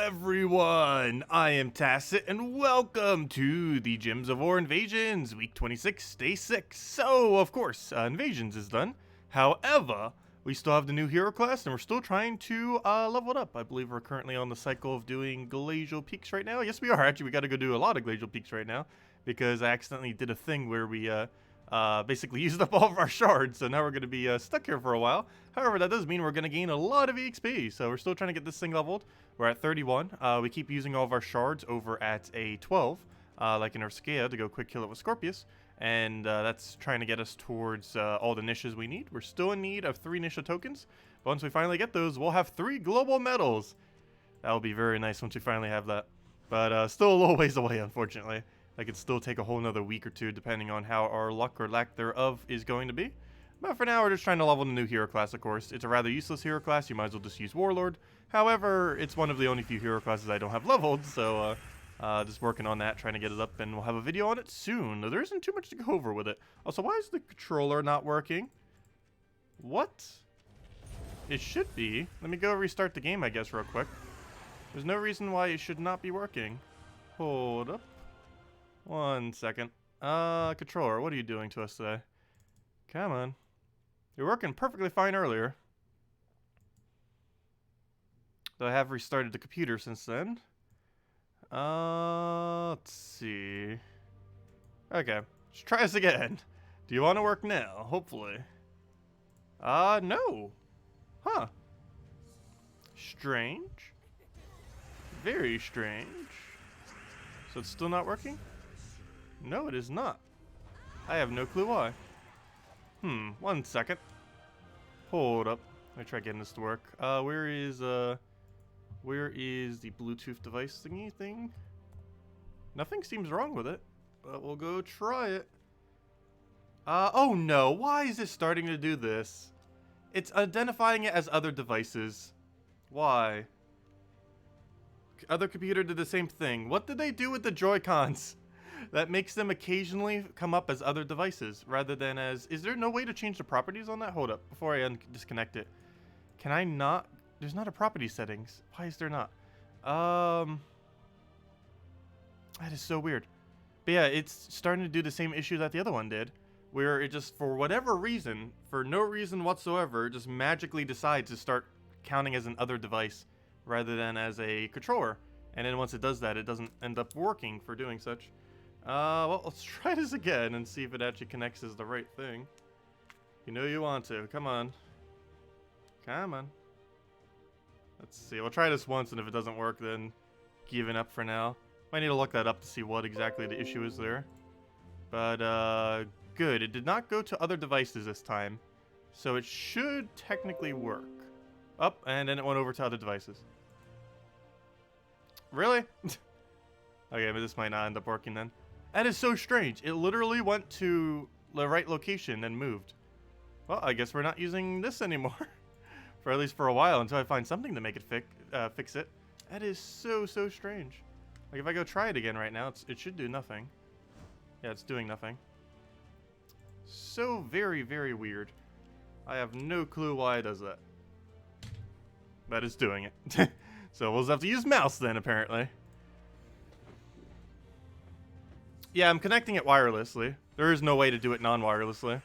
everyone, I am Tacet and welcome to the Gems of War Invasions, week 26, day 6. So, of course, Invasions is done. However, we still have the new hero class and we're still trying to level it up. I believe we're currently on the cycle of doing Glacial Peaks right now. Yes, we are. Actually, we got to go do a lot of Glacial Peaks right now because I accidentally did a thing where we basically used up all of our shards, so now we're going to be stuck here for a while. However, that does mean we're going to gain a lot of EXP, so we're still trying to get this thing leveled. We're at 31. We keep using all of our shards over at a 12, like in our Skea, to go quick kill it with Scorpius, and that's trying to get us towards all the niches we need. We're still in need of 3 Nysha tokens, but once we finally get those, we'll have 3 global medals. That'll be very nice once we finally have that, but still a little ways away, unfortunately. That could still take a whole nother week or two depending on how our luck or lack thereof is going to be. But for now, we're just trying to level the new hero class, of course. It's a rather useless hero class. You might as well just use Warlord. However, it's one of the only few hero classes I don't have leveled, so just working on that, trying to get it up, and we'll have a video on it soon. There isn't too much to go over with it. Also, why is the controller not working? What? It should be. Let me go restart the game, I guess, real quick. There's no reason why it should not be working. Hold up. 1 second. Controller, what are you doing to us today? Come on. You're working perfectly fine earlier. Though I have restarted the computer since then. Let's see. Okay. Let's try this again. Do you want to work now? Hopefully. No. Huh. Strange. Very strange. So it's still not working? No, it is not. I have no clue why. 1 second. Hold up. Let me try getting this to work. Where is the Bluetooth device thingy thing? Nothing seems wrong with it, but we'll go try it. Oh no, why is it starting to do this? It's identifying it as other devices. Why? Other computer did the same thing. What did they do with the Joy-Cons? That makes them occasionally come up as other devices rather than as... Is there no way to change the properties on that? Hold up, before I disconnect it. Can I not? There's not a property settings. Why is there not? That is so weird. But yeah, it's starting to do the same issue that the other one did, where it just, for whatever reason, for no reason whatsoever, just magically decides to start counting as an other device rather than as a controller. And then once it does that, it doesn't end up working for doing such. Well, let's try this again and see if it actually connects as the right thing. You know you want to. Come on. Come on. Let's see. We'll try this once, and if it doesn't work, then giving up for now. Might need to look that up to see what exactly the issue is there. But, good. It did not go to other devices this time. So it should technically work. Up, and then it went over to other devices. Really? Okay, but this might not end up working then. That is so strange. It literally went to the right location and moved. Well, I guess we're not using this anymore. For at least for a while, until I find something to make it fix it. That is so strange. Like, if I go try it again right now, it should do nothing. Yeah, it's doing nothing. So very weird. I have no clue why it does that. But it's doing it. So we'll just have to use mouse then, apparently. Yeah, I'm connecting it wirelessly. There is no way to do it non-wirelessly.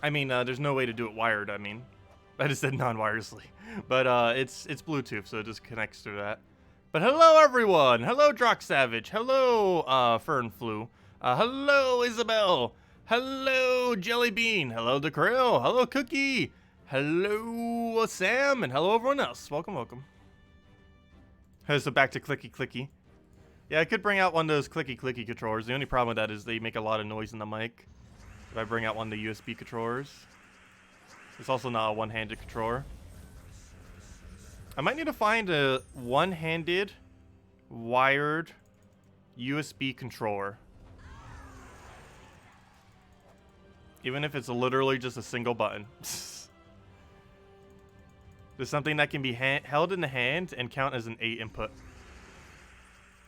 I mean, there's no way to do it wired, I mean. I just said non-wirelessly. But it's Bluetooth, so it just connects through that. But hello, everyone! Hello, Drock Savage. Hello, Fernflu. Hello, Isabel. Hello, Jellybean. Hello, DeKrill. Hello, Cookie. Hello, Sam. And hello, everyone else. Welcome, welcome. So back to clicky. Yeah, I could bring out one of those clicky controllers. The only problem with that is they make a lot of noise in the mic. If I bring out one of the USB controllers. It's also not a one-handed controller. I might need to find a one-handed, wired USB controller. Even if it's literally just a single button. There's something that can be held in the hand and count as an 8 input.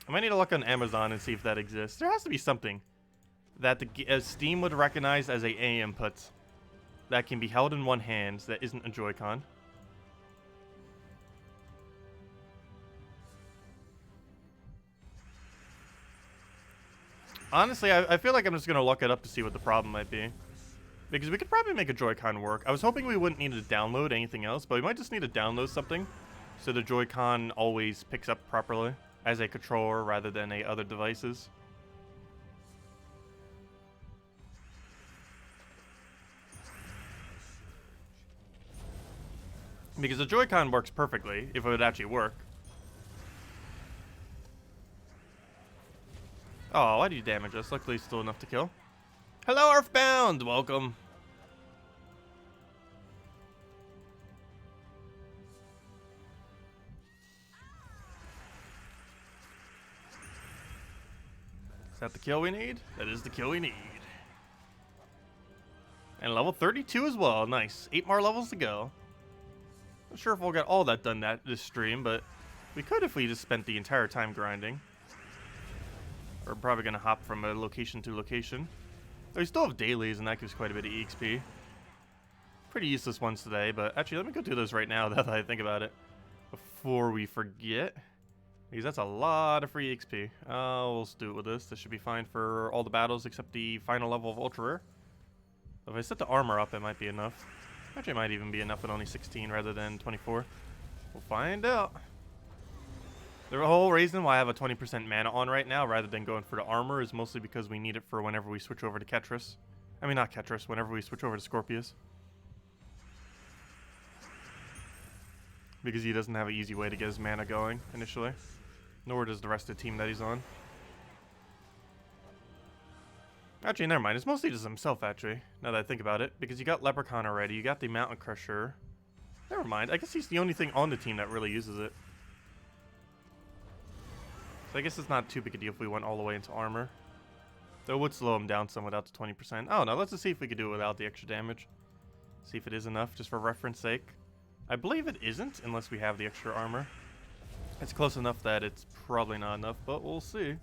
I might need to look on Amazon and see if that exists. There has to be something that Steam would recognize as a input that can be held in one hand that isn't a Joy-Con. Honestly, I feel like I'm just going to look it up to see what the problem might be. Because we could probably make a Joy-Con work. I was hoping we wouldn't need to download anything else, but we might just need to download something so the Joy-Con always picks up properly as a controller rather than other devices. Because the Joy-Con works perfectly if it would actually work. Oh, why do you damage us? Luckily, still enough to kill. Hello, Earthbound! Welcome. Is that the kill we need? That is the kill we need. And level 32 as well. Nice. 8 more levels to go. Not sure if we'll get all that done this stream, but we could if we just spent the entire time grinding. We're probably going to hop from a location to location. We still have dailies, and that gives quite a bit of EXP. Pretty useless ones today, but actually, let me go do those right now, now that I think about it. Before we forget. Because that's a lot of free EXP. We'll just do it with this. This should be fine for all the battles except the final level of Ultra Rare. If I set the armor up, it might be enough. Actually, it might even be enough at only 16 rather than 24. We'll find out. The whole reason why I have a 20% mana on right now rather than going for the armor is mostly because we need it for whenever we switch over to Ketris. I mean, not Ketris, whenever we switch over to Scorpius. Because he doesn't have an easy way to get his mana going initially. Nor does the rest of the team that he's on. Actually, never mind. It's mostly just himself, actually, now that I think about it. Because you got Leprechaun already, you got the Mountain Crusher. Never mind. I guess he's the only thing on the team that really uses it. So I guess it's not too big a deal if we went all the way into armor. Though it would slow him down some without the 20%. Oh no, let's just see if we could do it without the extra damage. See if it is enough, just for reference sake. I believe it isn't, unless we have the extra armor. It's close enough that it's probably not enough, but we'll see.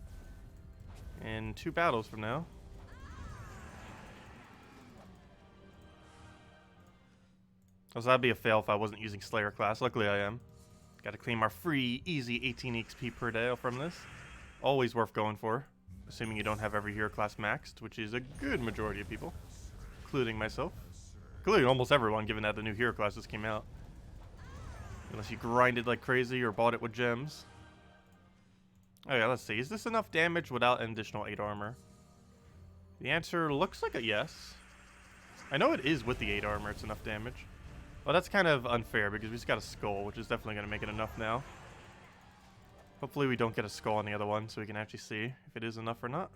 In 2 battles from now. Also, that'd be a fail if I wasn't using Slayer class. Luckily I am. Gotta claim our free, easy 18 XP per day from this. Always worth going for. Assuming you don't have every hero class maxed, which is a good majority of people. Including myself. Including almost everyone, given that the new hero classes came out. Unless you grinded like crazy or bought it with gems. Oh yeah, let's see. Is this enough damage without an additional 8 armor? The answer looks like a yes. I know it is with the 8 armor, it's enough damage. Well, that's kind of unfair because we just got a skull, which is definitely going to make it enough now. Hopefully we don't get a skull on the other one so we can actually see if it is enough or not.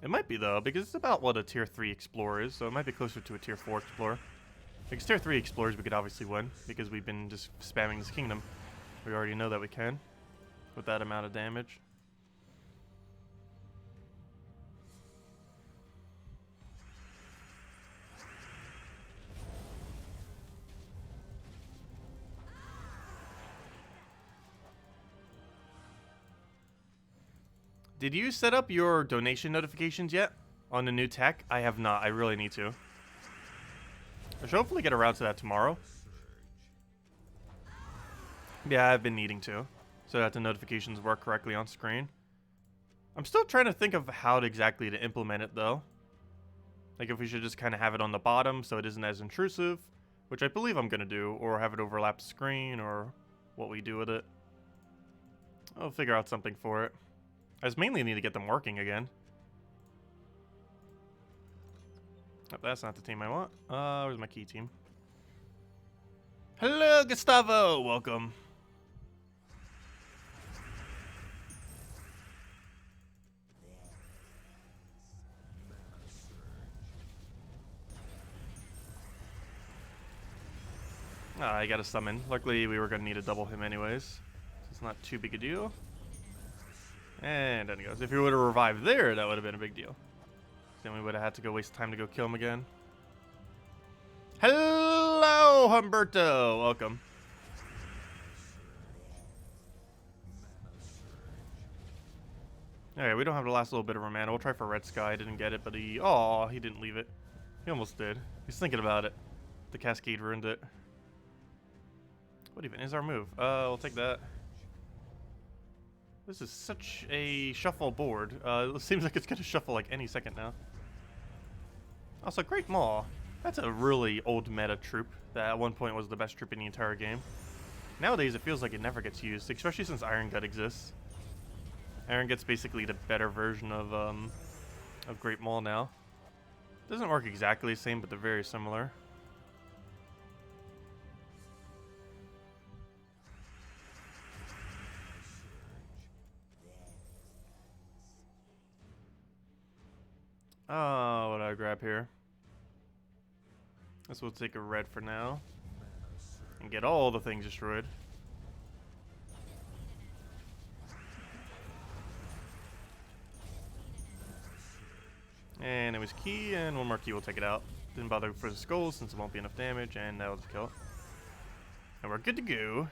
It might be, though, because it's about what a tier 3 explorer is, so it might be closer to a tier 4 explorer. Because tier 3 explorers we could obviously win because we've been just spamming this kingdom. We already know that we can with that amount of damage. Did you set up your donation notifications yet on the new tech? I have not. I really need to. I should hopefully get around to that tomorrow. Yeah, I've been needing to, so that the notifications work correctly on screen. I'm still trying to think of how exactly to implement it, though. Like if we should just kind of have it on the bottom so it isn't as intrusive, which I believe I'm going to do, or have it overlap the screen, or what we do with it. I'll figure out something for it. I just mainly need to get them working again. Oh, that's not the team I want. Where's my key team? Hello, Gustavo! Welcome. I got a summon. Luckily, we were going to need to double him anyways. So it's not too big a deal. And then he goes. If he would have revived there, that would have been a big deal. Then we would have had to go waste time to go kill him again. Hello, Humberto. Welcome. Alright, we don't have the last little bit of our mana. We'll try for Red Sky. Didn't get it, but he... Oh, he didn't leave it. He almost did. He's thinking about it. The Cascade ruined it. What even is our move? We'll take that. This is such a shuffle board. It seems like it's going to shuffle like any second now. Also, Great Maw. That's a really old meta troop that at one point was the best troop in the entire game. Nowadays, it feels like it never gets used, especially since Iron Gut exists. Iron Gut's basically the better version of Great Maul now. Doesn't work exactly the same, but they're very similar. Oh, what do I grab here? Guess we'll take a red for now. And get all the things destroyed. And it was key, and one more key will take it out. Didn't bother for the skulls since it won't be enough damage, and that'll just kill it. And we're good to go.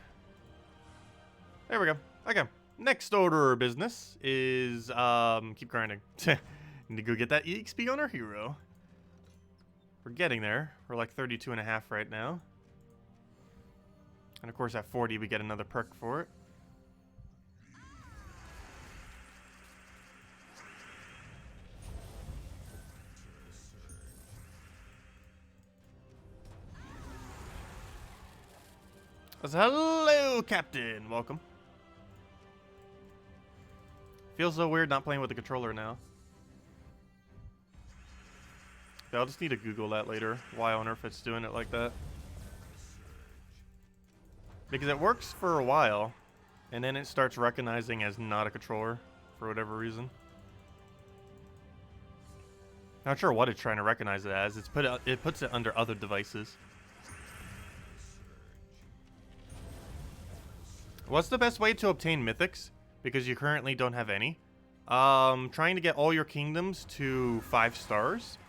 There we go. Okay. Next order of business is keep grinding. Need to go get that EXP on our hero. We're getting there. We're like 32.5 right now. And of course at 40 we get another perk for it. Hello, Captain. Welcome. Feels so weird not playing with the controller now. Yeah, I'll just need to Google that later. Why on earth it's doing it like that. Because it works for a while, and then it starts recognizing as not a controller for whatever reason. Not sure what it's trying to recognize it as. It puts it under other devices. What's the best way to obtain mythics? Because you currently don't have any. Trying to get all your kingdoms to 5 stars.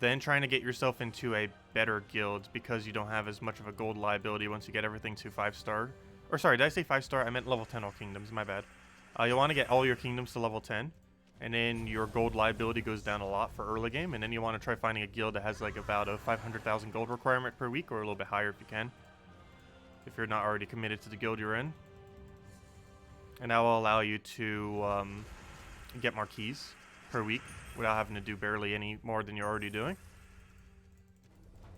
Then trying to get yourself into a better guild because you don't have as much of a gold liability once you get everything to 5 star. Or sorry, did I say 5 star? I meant level 10 all kingdoms, my bad. You'll want to get all your kingdoms to level 10. And then your gold liability goes down a lot for early game. And then you want to try finding a guild that has like about a 500,000 gold requirement per week, or a little bit higher if you can. If you're not already committed to the guild you're in. And that will allow you to get more keys per week without having to do barely any more than you're already doing.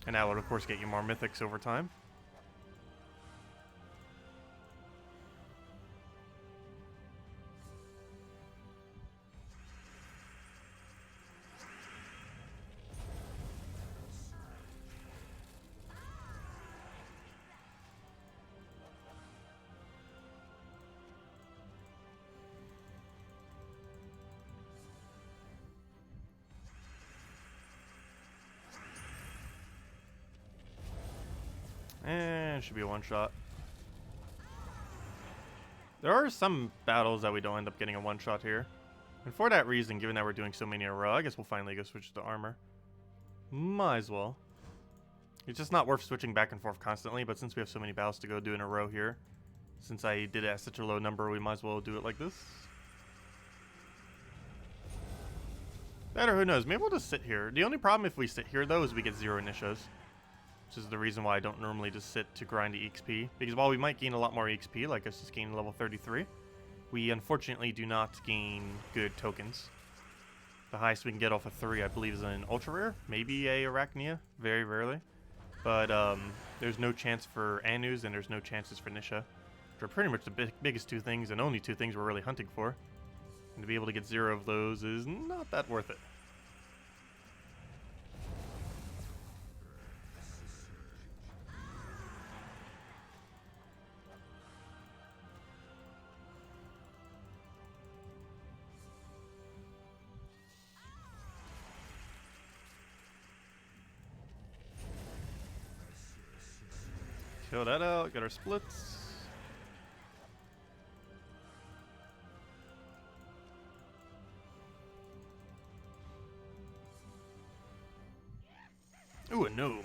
And that would, of course, get you more mythics over time. And should be a one-shot. There are some battles that we don't end up getting a one-shot here. And for that reason, given that we're doing so many in a row, I guess we'll finally go switch to armor. Might as well. It's just not worth switching back and forth constantly, but since we have so many battles to go do in a row here, since I did it at such a low number, we might as well do it like this. That or who knows, maybe we'll just sit here. The only problem if we sit here, though, is we get 0 initias. Which is the reason why I don't normally just sit to grind the EXP. Because while we might gain a lot more EXP, like us just gain level 33, we unfortunately do not gain good tokens. The highest we can get off of 3, I believe, is an ultra rare, maybe a Arachnia, very rarely. But there's no chance for Anus and there's no chances for Nysha, which are pretty much the biggest 2 things and only 2 things we're really hunting for. And to be able to get 0 of those is not that worth it. Kill that out, get our splits. Ooh, a gnome.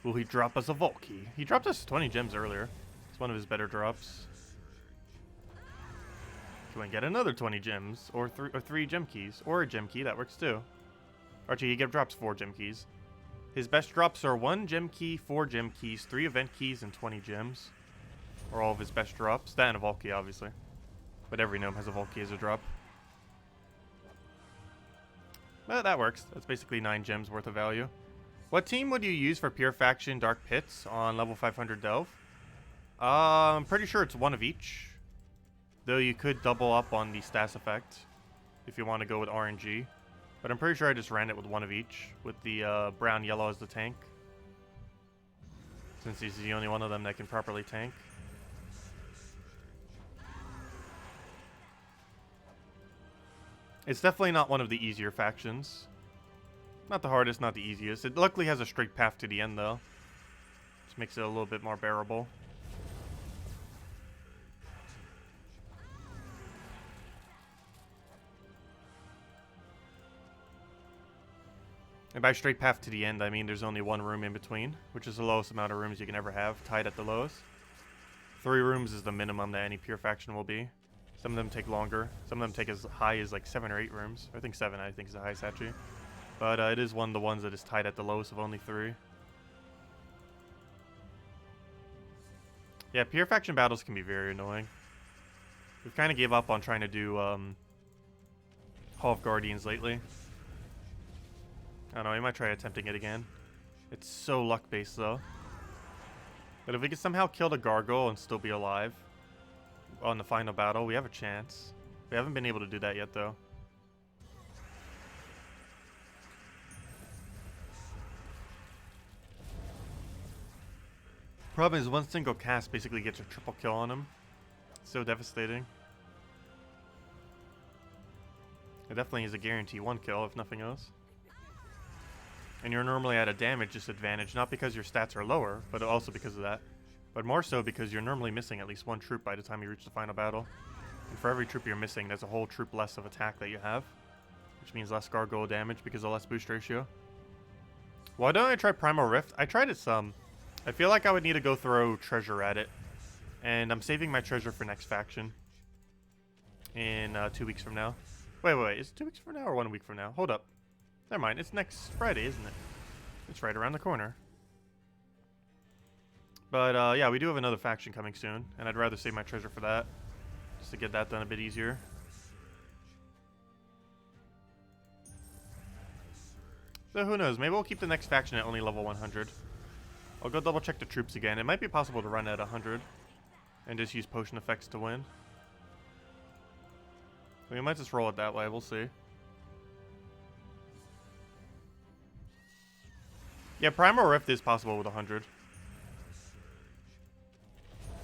Will he drop us a vault key? He dropped us 20 gems earlier. It's one of his better drops. to win. Get another 20 gems, or three gem keys, or a gem key. That works too. Archie, he drops 4 gem keys. His best drops are 1 gem key, 4 gem keys, 3 event keys, and 20 gems. Or all of his best drops. That and a vault key, obviously. But every gnome has a vault key as a drop. Well, that works. That's basically 9 gems worth of value. What team would you use for Pure Faction Dark Pits on level 500 Delve? I'm pretty sure it's 1 of each. Though you could double up on the stats effect if you want to go with RNG. But I'm pretty sure I just ran it with 1 of each, with the brown yellow as the tank. Since he's the only one of them that can properly tank. It's definitely not one of the easier factions. Not the hardest, not the easiest. It luckily has a straight path to the end though. Which makes it a little bit more bearable. And by straight path to the end, I mean there's only 1 room in between, which is the lowest amount of rooms you can ever have, tied at the lowest. 3 rooms is the minimum that any pure faction will be. Some of them take longer. Some of them take as high as like 7 or 8 rooms. I think 7, I think is the highest actually. But it is one of the ones that is tied at the lowest of only 3. Yeah, pure faction battles can be very annoying. We've kind of gave up on trying to do Hall of Guardians lately. I don't know, we might try attempting it again. It's so luck-based though. But if we could somehow kill the Gargoyle and still be alive on the final battle, we have a chance. We haven't been able to do that yet though. Problem is, 1 single cast basically gets a triple kill on him. It's so devastating. It definitely is a guarantee 1 kill, if nothing else. And you're normally at a damage disadvantage, not because your stats are lower, but also because of that. But more so because you're normally missing at least 1 troop by the time you reach the final battle. And for every troop you're missing, there's a whole troop less of attack that you have. Which means less gargoyle damage because of less boost ratio. Why don't I try Primal Rift? I tried it some. I feel like I would need to go throw treasure at it. And I'm saving my treasure for next faction. In 2 weeks from now. Wait. Is it 2 weeks from now or 1 week from now? Hold up. Never mind. It's next Friday, isn't it? It's right around the corner. But yeah, we do have another faction coming soon. And I'd rather save my treasure for that. Just to get that done a bit easier. So who knows? Maybe we'll keep the next faction at only level 100. I'll go double check the troops again. It might be possible to run at 100 and just use potion effects to win. We might just roll it that way. We'll see. Yeah, Primal Rift is possible with 100.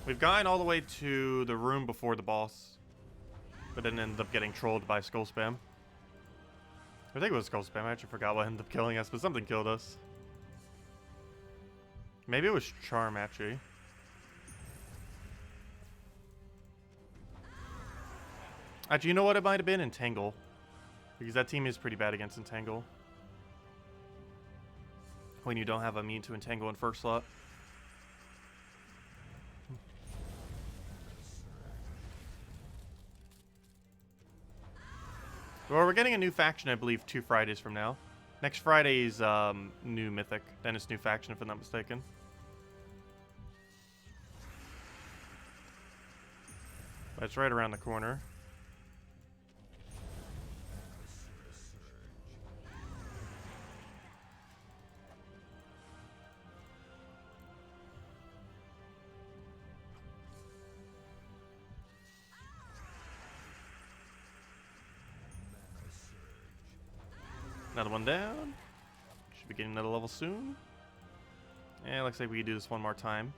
We've gotten all the way to the room before the boss, but then ended up getting trolled by Skull Spam. I think it was Skull Spam. I actually forgot what ended up killing us, but something killed us. Maybe it was Charm, actually. Actually, you know what it might have been? Entangle. Because that team is pretty bad against Entangle. When you don't have a mean to Entangle in first slot. Well, we're getting a new faction, I believe, 2 Fridays from now. Next Friday's new Mythic. Then it's new faction, if I'm not mistaken. But it's right around the corner. Another one down. Should be getting another level soon. And it looks like we can do this one more time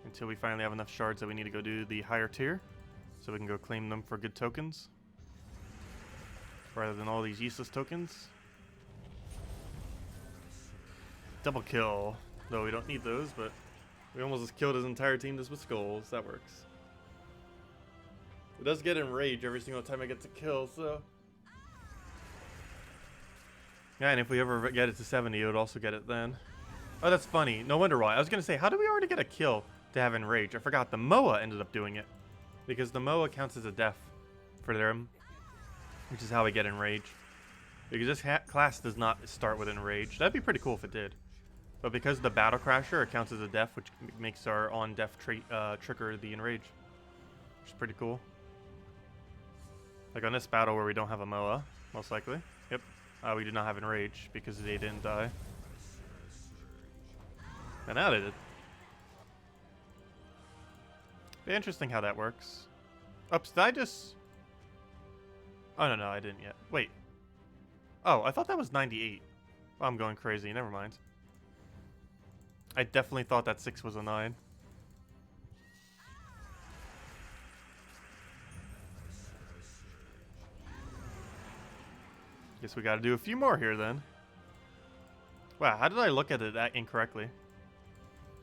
until we finally have enough shards that we need to go do the higher tier, so we can go claim them for good tokens rather than all these useless tokens. Double kill, though we don't need those, but we almost just killed his entire team just with skulls. That works. It does get enraged every single time I get to kill, so yeah, and if we ever get it to 70, it would also get it then. Oh, that's funny. No wonder why. I was going to say, how did we already get a kill to have Enrage? I forgot. The Moa ended up doing it. Because the Moa counts as a death for them, which is how we get Enrage. Because this class does not start with Enrage. That'd be pretty cool if it did. But because the Battle Crasher, it counts as a def, which makes our on-def trigger the Enrage. Which is pretty cool. Like on this battle where we don't have a Moa, most likely. Yep. We did not have Enrage because they didn't die. And now they did. Be interesting how that works. Oops, did I just... Oh, no, I didn't yet. Wait. Oh, I thought that was 98. Oh, I'm going crazy. Never mind. I definitely thought that 6 was a 9. Guess we gotta do a few more here then. Wow, how did I look at it that incorrectly?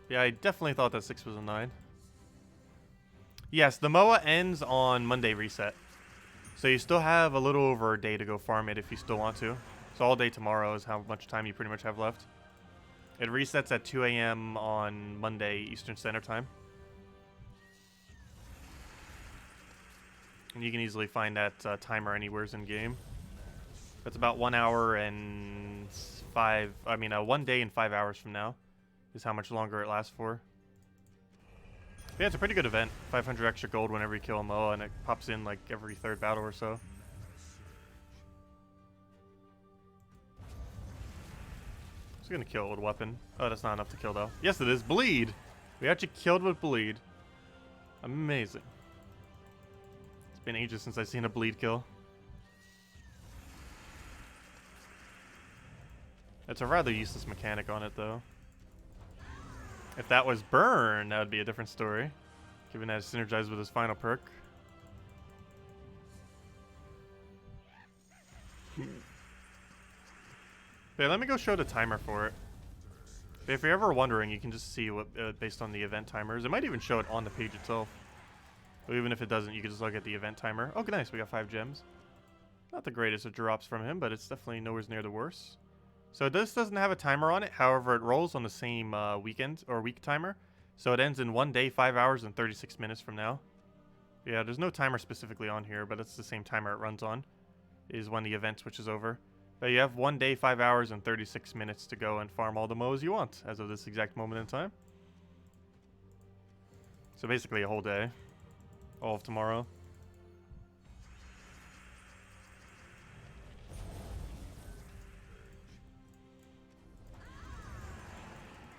Yeah, I definitely thought that 6 was a 9. Yes, the MOA ends on Monday reset. So you still have a little over a day to go farm it if you still want to. So all day tomorrow is how much time you pretty much have left. It resets at 2 a.m. on Monday Eastern Standard Time. And you can easily find that timer anywhere in game. That's about 1 hour and 1 day and 5 hours from now is how much longer it lasts for. Yeah, it's a pretty good event. 500 extra gold whenever you kill a MOA, and it pops in like every third battle or so. Just gonna kill it with a weapon. Oh, that's not enough to kill though. Yes, it is. Bleed! We actually killed with bleed. Amazing. It's been ages since I've seen a bleed kill. It's a rather useless mechanic on it though. If that was burn, that would be a different story. Given that it's synergized with his final perk. Okay, let me go show the timer for it. If you're ever wondering, you can just see what based on the event timers. It might even show it on the page itself. But even if it doesn't, you can just look at the event timer. Oh, nice, we got 5 gems. Not the greatest of drops from him, but it's definitely nowhere near the worst. So this doesn't have a timer on it. However, it rolls on the same weekend or week timer. So it ends in 1 day, 5 hours, and 36 minutes from now. Yeah, there's no timer specifically on here, but it's the same timer it runs on. Is when the event switches over. But you have 1 day, 5 hours, and 36 minutes to go and farm all the MOAs you want as of this exact moment in time. So basically a whole day. All of tomorrow.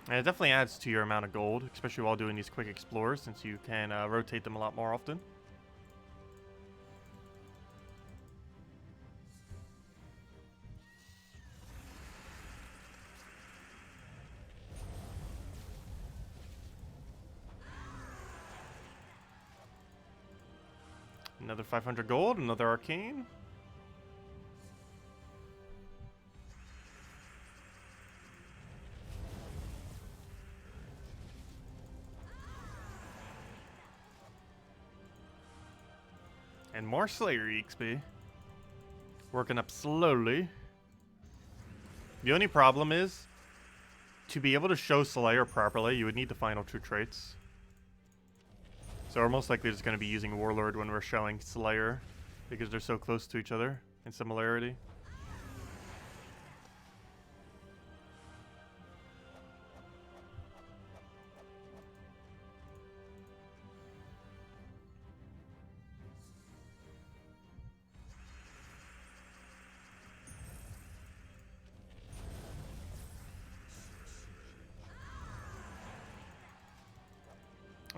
And it definitely adds to your amount of gold, especially while doing these quick explores, since you can rotate them a lot more often. Another 500 gold, another arcane. And more Slayer XP. Working up slowly. The only problem is, to be able to show Slayer properly, you would need the final 2 traits. So we're most likely just going to be using Warlord when we're showing Slayer, because they're so close to each other in similarity.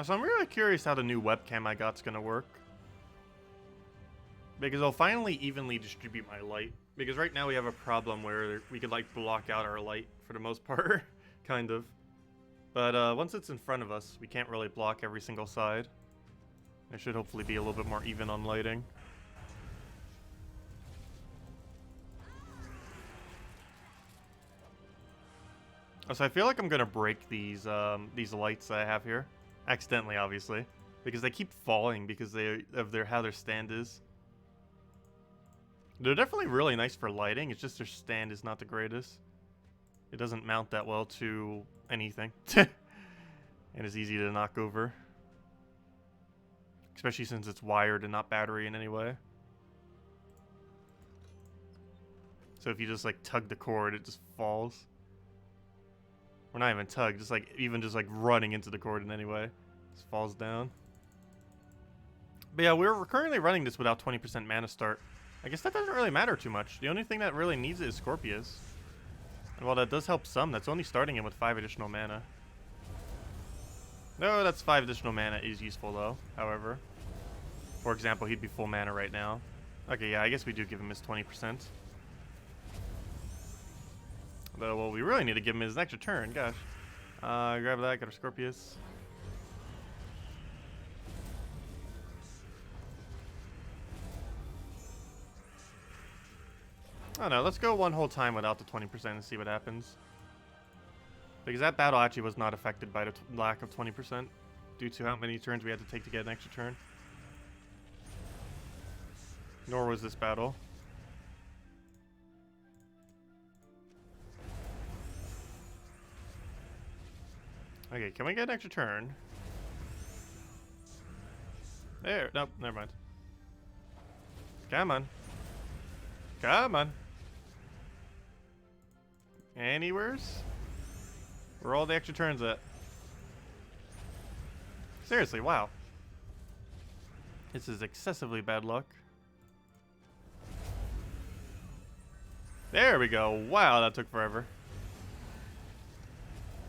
So I'm really curious how the new webcam I got's gonna work. Because I'll finally evenly distribute my light. Because right now we have a problem where we could like block out our light for the most part. Kind of. But once it's in front of us, we can't really block every single side. It should hopefully be a little bit more even on lighting. So I feel like I'm gonna break these lights that I have here. Accidentally, obviously, because they keep falling because of how their stand is. They're definitely really nice for lighting. It's just their stand is not the greatest. It doesn't mount that well to anything, and it's easy to knock over, especially since it's wired and not battery in any way. So if you just like tug the cord, it just falls. Or not even tug, just like running into the cord in any way. Just falls down. But yeah, we're currently running this without 20% mana start. I guess that doesn't really matter too much. The only thing that really needs it is Scorpius. And while that does help some, that's only starting him with 5 additional mana. No, that's 5 additional mana is useful though, however. For example, he'd be full mana right now. Okay, yeah, I guess we do give him his 20%. Though what we really need to give him is an extra turn, gosh. Grab that, got our Scorpius. Oh no, let's go one whole time without the 20% and see what happens. Because that battle actually was not affected by the lack of 20% due to how many turns we had to take to get an extra turn. Nor was this battle. Okay, can we get an extra turn? There, nope, never mind. Come on. Come on. Anywheres? Where are all the extra turns at? Seriously, wow. This is excessively bad luck. There we go. Wow, that took forever.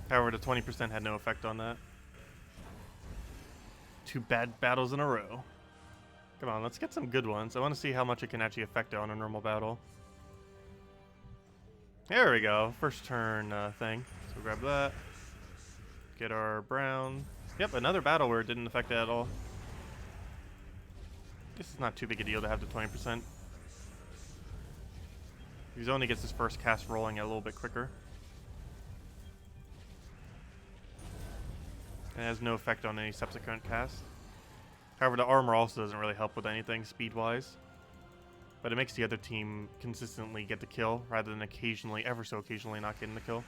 However, the 20% had no effect on that. 2 bad battles in a row. Come on, let's get some good ones. I want to see how much it can actually affect it on a normal battle. There we go. First turn thing. So grab that. Get our brown. Yep, another battle where it didn't affect it at all. This is not too big a deal to have the 20%. He only gets his first cast rolling a little bit quicker. And it has no effect on any subsequent cast. However, the armor also doesn't really help with anything speed-wise. But it makes the other team consistently get the kill, rather than occasionally, ever so occasionally, not getting the kill.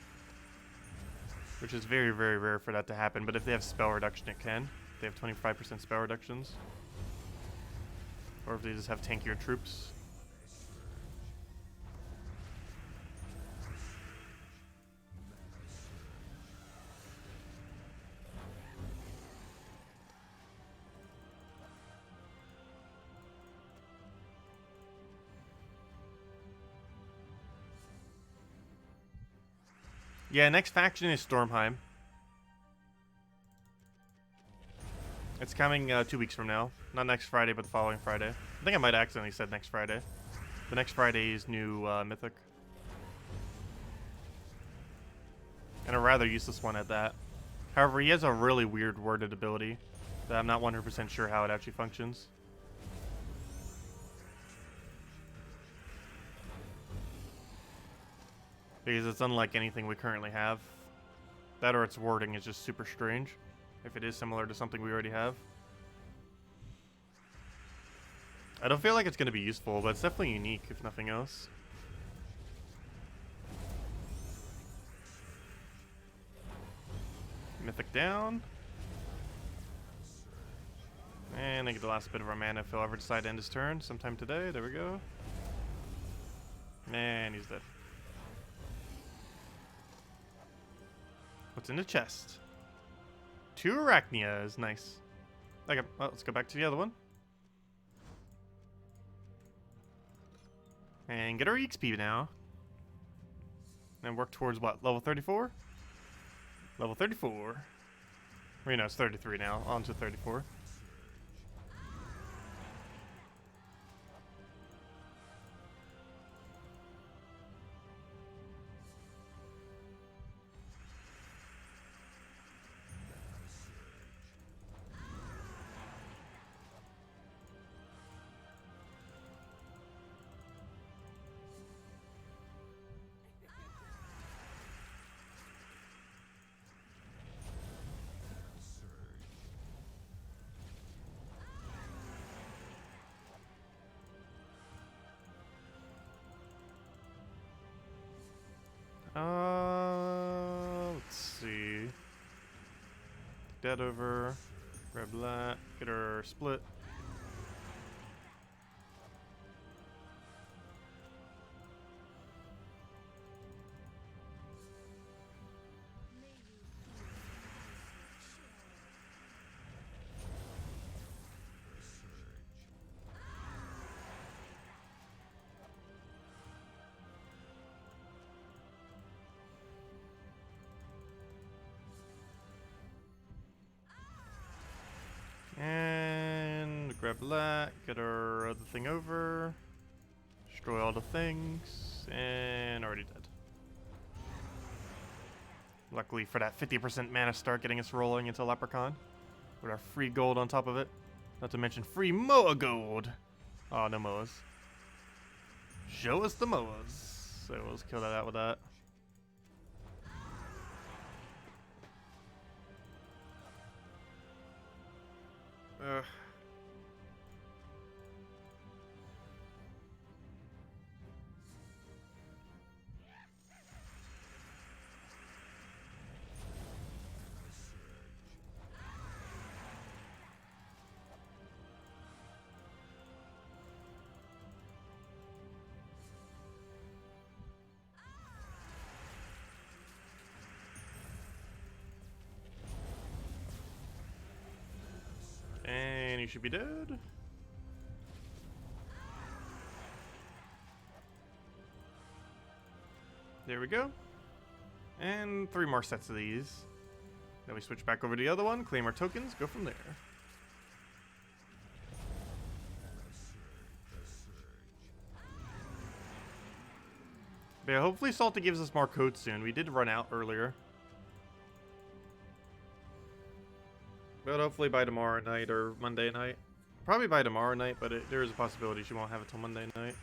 Which is very, very rare for that to happen, but if they have spell reduction, it can. They have 25% spell reductions. Or if they just have tankier troops. Yeah, next faction is Stormheim. It's coming 2 weeks from now. Not next Friday, but the following Friday. I think I might accidentally said next Friday. The next Friday is new Mythic. And a rather useless one at that. However, he has a really weird worded ability that I'm not 100% sure how it actually functions. Because it's unlike anything we currently have. That or its wording is just super strange. If it is similar to something we already have. I don't feel like it's going to be useful, but it's definitely unique if nothing else. Mythic down. And I get the last bit of our mana if he'll ever decide to end his turn sometime today. There we go. And he's dead. What's in the chest? 2 Arachnias. Nice. Okay, well, let's go back to the other one. And get our EXP now. And work towards what? Level 34? Level 34. Well, you know, it's 33 now. On to 34. Let's see. That over. Grab that. Get her split. grab that, get our other thing over, destroy all the things, and already dead. Luckily for that 50% mana start getting us rolling into Leprechaun with our free gold on top of it. Not to mention free Moa gold. Oh, no Moas. Show us the Moas. So we'll just kill that out with that. Ugh. And you should be dead. There we go. And 3 more sets of these. Then we switch back over to the other one, claim our tokens, go from there. But yeah, hopefully Salty gives us more codes soon. We did run out earlier. But hopefully by tomorrow night or Monday night. Probably by tomorrow night, but there is a possibility she won't have it till Monday night.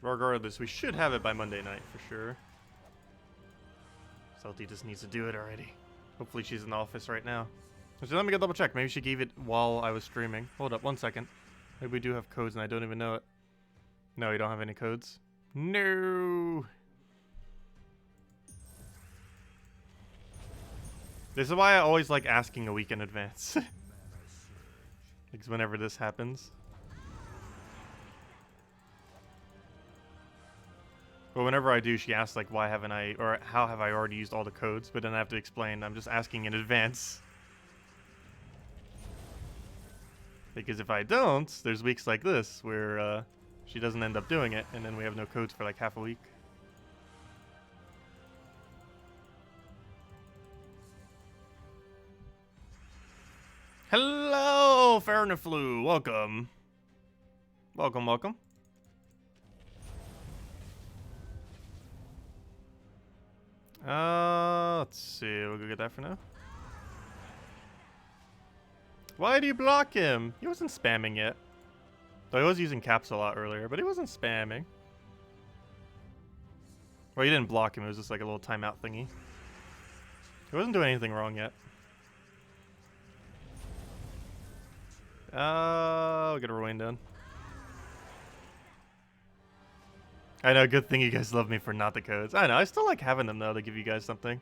Regardless, we should have it by Monday night for sure. Salty just needs to do it already. Hopefully she's in the office right now. So let me go double check. Maybe she gave it while I was streaming. Hold up 1 second. Maybe we do have codes and I don't even know it. No, you don't have any codes. No. This is why I always like asking a week in advance. Because whenever this happens. But whenever I do, she asks like, why haven't I, or how have I already used all the codes? But then I have to explain, I'm just asking in advance. Because if I don't, there's weeks like this where she doesn't end up doing it, and then we have no codes for like half a week. Hello, Fairnaflu. Welcome. Welcome, welcome. Let's see. We'll go get that for now. Why do you block him? He wasn't spamming yet. Though he was using caps a lot earlier, but he wasn't spamming. Well, you didn't block him. It was just like a little timeout thingy. He wasn't doing anything wrong yet. I'll get a Ruin done. I know, good thing you guys love me for not the codes. I know, I still like having them though to give you guys something.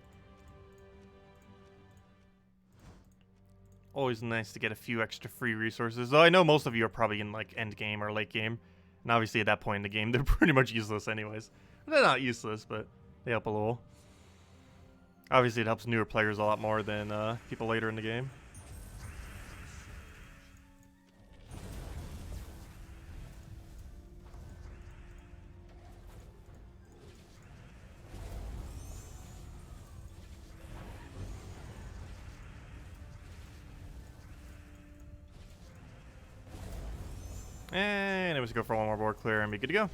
Always nice to get a few extra free resources. Though I know most of you are probably in like end game or late game. And obviously at that point in the game, they're pretty much useless anyways. They're not useless, but they help a little. Obviously it helps newer players a lot more than people later in the game. And it was go for one more board clear and be good to go.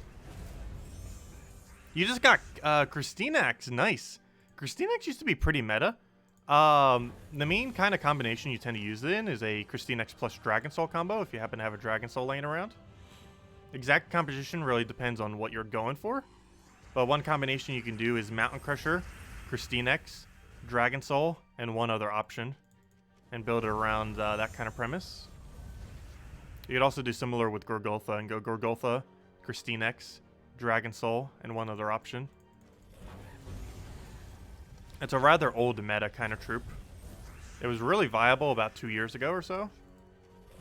You just got Christinax. Nice. Christinax used to be pretty meta. The main kind of combination you tend to use it in is a Christinax plus Dragon Soul combo if you happen to have a Dragon Soul laying around. Exact composition really depends on what you're going for. But one combination you can do is Mountain Crusher, Christinax, Dragon Soul, and one other option. And build it around that kind of premise. You could also do similar with Gorgultha and go Gorgultha, Christinax, Dragon Soul, and one other option. It's a rather old meta kind of troop. It was really viable about 2 years ago or so.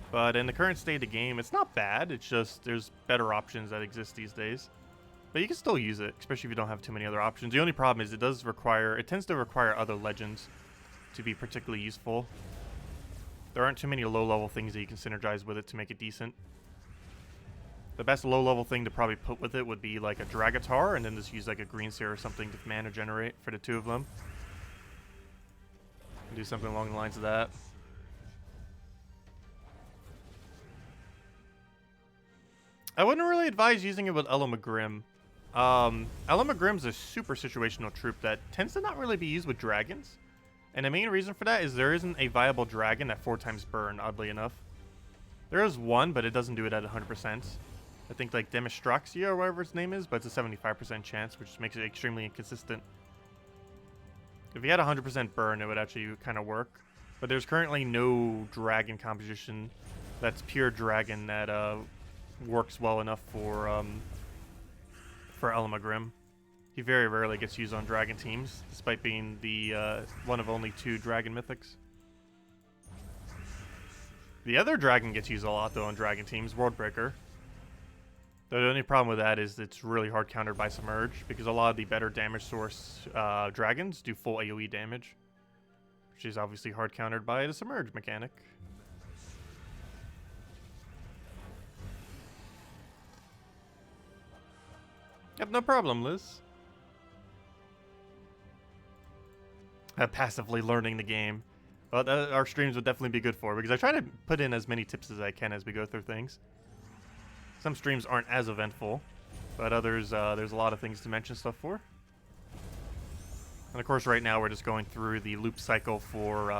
But in the current state of the game, it's not bad. It's just there's better options that exist these days. But you can still use it, especially if you don't have too many other options. The only problem is it tends to require other legends to be particularly useful. There aren't too many low-level things that you can synergize with it to make it decent. The best low-level thing to probably put with it would be like a Dragatar, and then just use like a Green Seer or something to mana generate for the 2 of them. Do something along the lines of that. I wouldn't really advise using it with Elhamagrim. Elhamagrim's a super situational troop that tends to not really be used with dragons. And the main reason for that is there isn't a viable dragon at 4 times burn, oddly enough. There is one, but it doesn't do it at 100%. I think like Demistroxia or whatever its name is, but it's a 75% chance, which makes it extremely inconsistent. If you had 100% burn, it would actually kind of work. But there's currently no dragon composition that's pure dragon that works well enough for Elhamagrim. He very rarely gets used on dragon teams, despite being the one of only 2 dragon mythics. The other dragon gets used a lot though on dragon teams, Worldbreaker. The only problem with that is it's really hard countered by Submerge, because a lot of the better damage source dragons do full AoE damage, which is obviously hard countered by the Submerge mechanic. Yep, no problem, Liz. Passively learning the game. Well, our streams would definitely be good for, because I try to put in as many tips as I can as we go through things. Some streams aren't as eventful, but others, there's a lot of things to mention stuff for. And of course, right now we're just going through the loop cycle for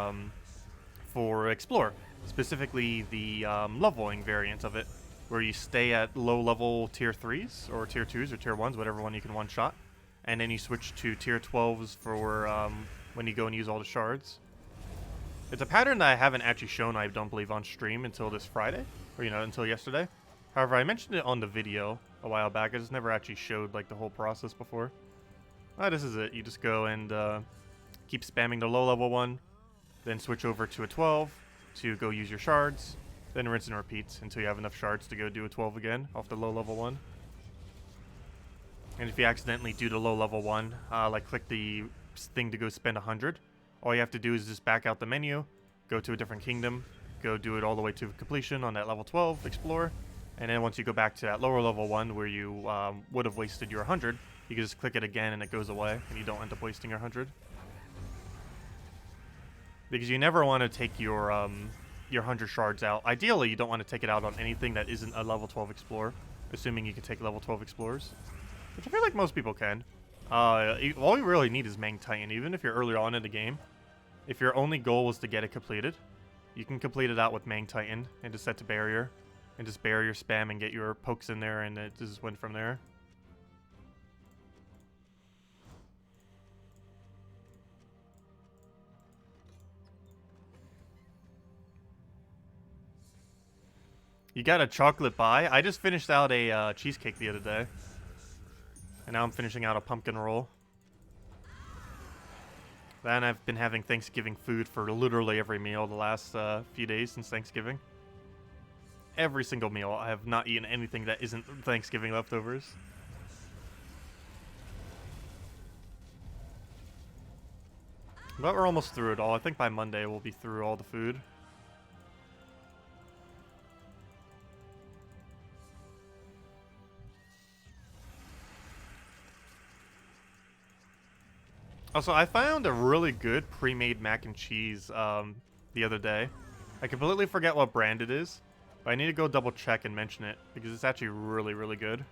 Explore, specifically the leveling variant of it, where you stay at low level tier 3s or tier 2s or tier 1s, whatever one you can one shot, and then you switch to tier 12s for when you go and use all the shards. It's a pattern that I haven't actually shown, I don't believe, on stream until this Friday, or until yesterday. However, I mentioned it on the video a while back. I just never actually showed like the whole process before. This is it. You just go and keep spamming the low level one, then switch over to a 12 to go use your shards, then rinse and repeat until you have enough shards to go do a 12 again off the low level one. And if you accidentally do the low level one, like click the thing to go spend 100, all you have to do is just back out the menu, go to a different kingdom, go do it all the way to completion on that level 12, explore. And then once you go back to that lower level one where you would have wasted your 100, you can just click it again and it goes away, and you don't end up wasting your 100. Because you never want to take your 100 shards out. Ideally, you don't want to take it out on anything that isn't a level 12 explorer, assuming you can take level 12 explorers, which I feel like most people can. All you really need is Mang Titan, even if you're earlier on in the game. If your only goal was to get it completed, you can complete it out with Mang Titan and just set to barrier. And just barrier spam and get your pokes in there, and it just went from there. You got a chocolate pie? I just finished out a cheesecake the other day. And now I'm finishing out a pumpkin roll. Then I've been having Thanksgiving food for literally every meal the last few days since Thanksgiving. Every single meal. I have not eaten anything that isn't Thanksgiving leftovers. But we're almost through it all. I think by Monday we'll be through all the food. Also, I found a really good pre-made mac and cheese the other day. I completely forget what brand it is, but I need to go double check and mention it because it's actually really, really good.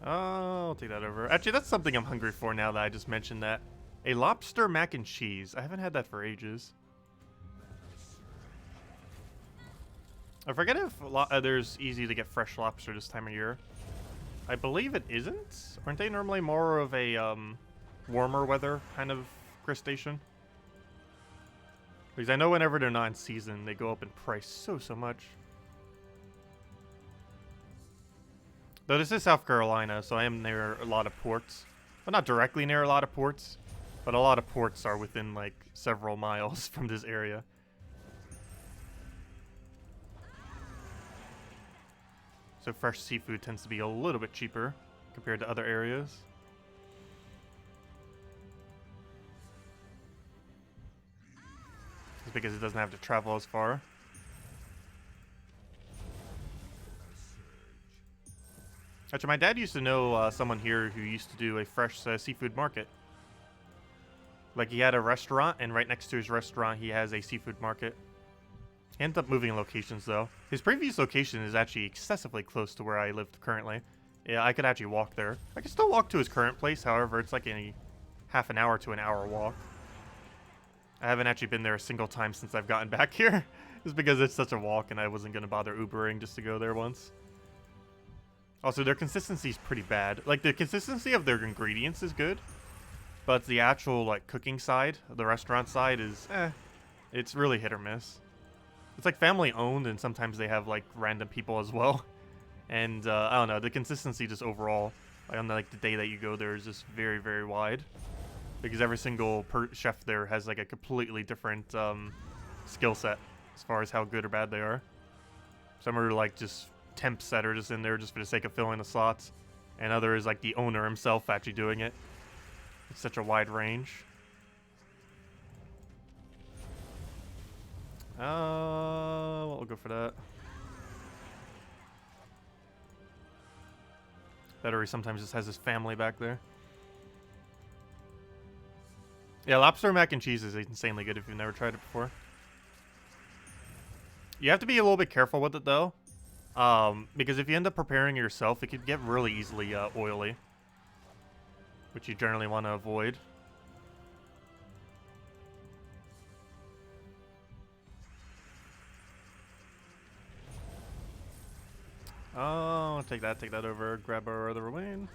Oh, I'll take that over. Actually, that's something I'm hungry for now that I just mentioned that. A lobster mac and cheese. I haven't had that for ages. I forget if there's easy to get fresh lobster this time of year. I believe it isn't. Aren't they normally more of a warmer weather kind of crustacean? Because I know whenever they're not in season, they go up in price so much. Though this is South Carolina, so I am near a lot of ports. Well, not directly near a lot of ports, but a lot of ports are within, like, several miles from this area. So fresh seafood tends to be a little bit cheaper compared to other areas. Just because it doesn't have to travel as far. Actually, my dad used to know someone here who used to do a fresh seafood market. Like, he had a restaurant, and right next to his restaurant, he has a seafood market. He ended up moving locations, though. His previous location is actually excessively close to where I live currently. Yeah, I could actually walk there. I could still walk to his current place, however, it's like a half an hour to an hour walk. I haven't actually been there a single time since I've gotten back here. Just because it's such a walk, and I wasn't going to bother Ubering just to go there once. Also, their consistency is pretty bad. Like, the consistency of their ingredients is good. But the actual, like, cooking side, the restaurant side is, it's really hit or miss. It's, like, family-owned, and sometimes they have, like, random people as well. And, I don't know, the consistency just overall, like, on, like, the day that you go there is just very, very wide. Because every single chef there has, like, a completely different, skill set as far as how good or bad they are. Some are, like, just temps that are just in there just for the sake of filling the slots. And other is, like, the owner himself actually doing it. It's such a wide range. Well, we'll go for that. Battery sometimes just has his family back there. Yeah, lobster mac and cheese is insanely good if you've never tried it before. You have to be a little bit careful with it, though. Because if you end up preparing it yourself, it could get really easily oily. Which you generally want to avoid. Oh, take that over, grab our other lane.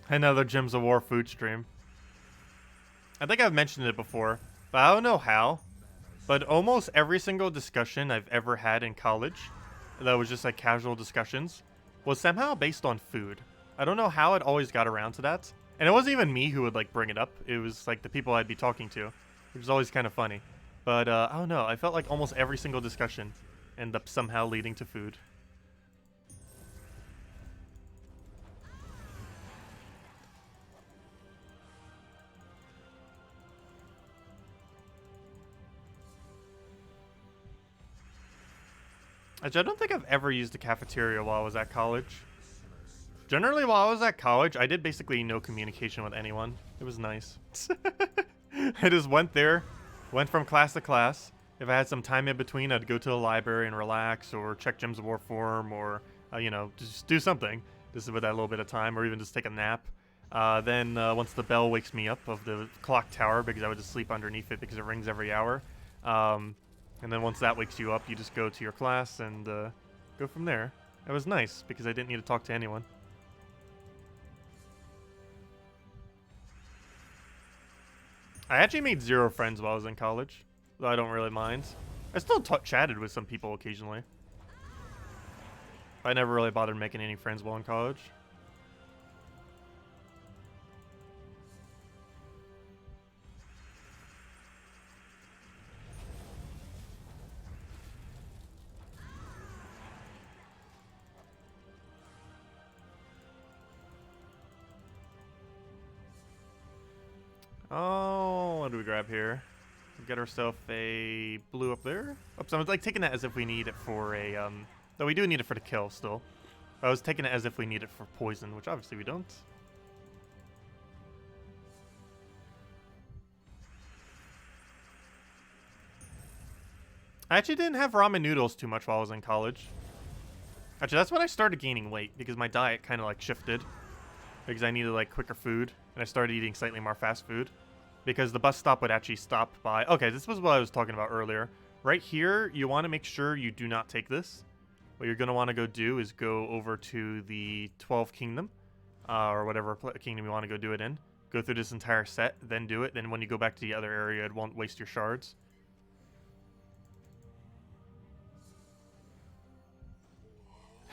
Another Gems of War food stream. I think I've mentioned it before, but I don't know how. But almost every single discussion I've ever had in college that was just like casual discussions was somehow based on food. I don't know how it always got around to that. And it wasn't even me who would like bring it up. It was like the people I'd be talking to, which is always kind of funny. But I don't know. I felt like almost every single discussion ended up somehow leading to food. Actually, I don't think I've ever used a cafeteria while I was at college. Generally, while I was at college, I did basically no communication with anyone. It was nice. I just went there, went from class to class. If I had some time in between, I'd go to the library and relax, or check Gems of War forum, or, you know, just do something. Just with that little bit of time, or even just take a nap. Then, once the bell wakes me up of the clock tower, because I would just sleep underneath it because it rings every hour. And then once that wakes you up, you just go to your class and go from there. It was nice, because I didn't need to talk to anyone. I actually made 0 friends while I was in college, though I don't really mind. I still chatted with some people occasionally. I never really bothered making any friends while in college. Oh, what do we grab here? Get ourselves a blue up there. Oops, I was like taking that as if we need it for a, though we do need it for the kill still. I was taking it as if we need it for poison, which obviously we don't. I actually didn't have ramen noodles too much while I was in college. Actually, that's when I started gaining weight, because my diet kind of like shifted. Because I needed like quicker food, and I started eating slightly more fast food. Because the bus stop would actually stop by... Okay, this was what I was talking about earlier. Right here, you want to make sure you do not take this. What you're going to want to go do is go over to the 12th Kingdom, or whatever kingdom you want to go do it in. Go through this entire set, then do it. Then when you go back to the other area, it won't waste your shards.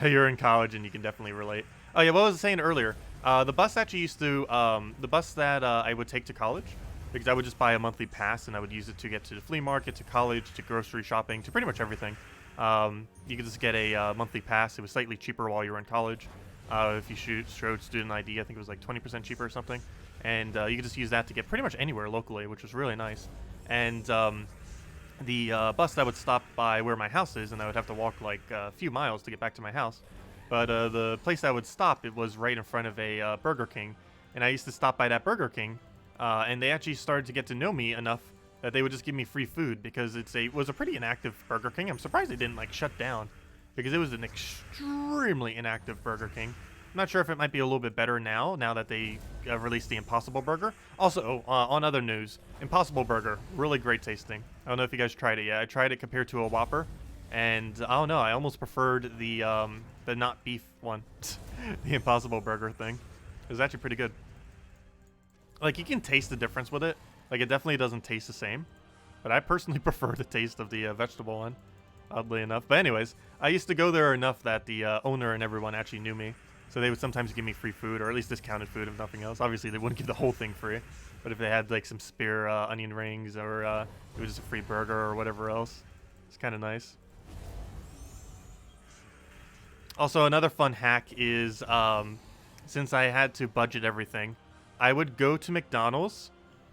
You're in college and you can definitely relate. Oh yeah, what was I saying earlier? The bus actually used to... the bus that I would take to college... Because I would just buy a monthly pass, and I would use it to get to the flea market, to college, to grocery shopping, to pretty much everything. You could just get a monthly pass. It was slightly cheaper while you were in college. If you showed student ID, I think it was like 20% cheaper or something. And you could just use that to get pretty much anywhere locally, which was really nice. And the bus that would stop by where my house is, and I would have to walk like a few miles to get back to my house. But the place that would stop, it was right in front of a Burger King, and I used to stop by that Burger King, and they actually started to get to know me enough that they would just give me free food because it was a pretty inactive Burger King. I'm surprised they didn't like shut down because it was an extremely inactive Burger King. I'm not sure if it might be a little bit better now that they released the Impossible Burger. Also, on other news, Impossible Burger, really great tasting. I don't know if you guys tried it yet. I tried it compared to a Whopper, and I don't know, I almost preferred the not beef one, the Impossible Burger thing. It was actually pretty good. Like, you can taste the difference with it. Like, it definitely doesn't taste the same, but I personally prefer the taste of the vegetable one, oddly enough. But anyways, I used to go there enough that the owner and everyone actually knew me. So they would sometimes give me free food, or at least discounted food, if nothing else. Obviously, they wouldn't give the whole thing free. But if they had, like, some spare onion rings, or it was just a free burger, or whatever else, it's kind of nice. Also, another fun hack is, since I had to budget everything, I would go to McDonald's,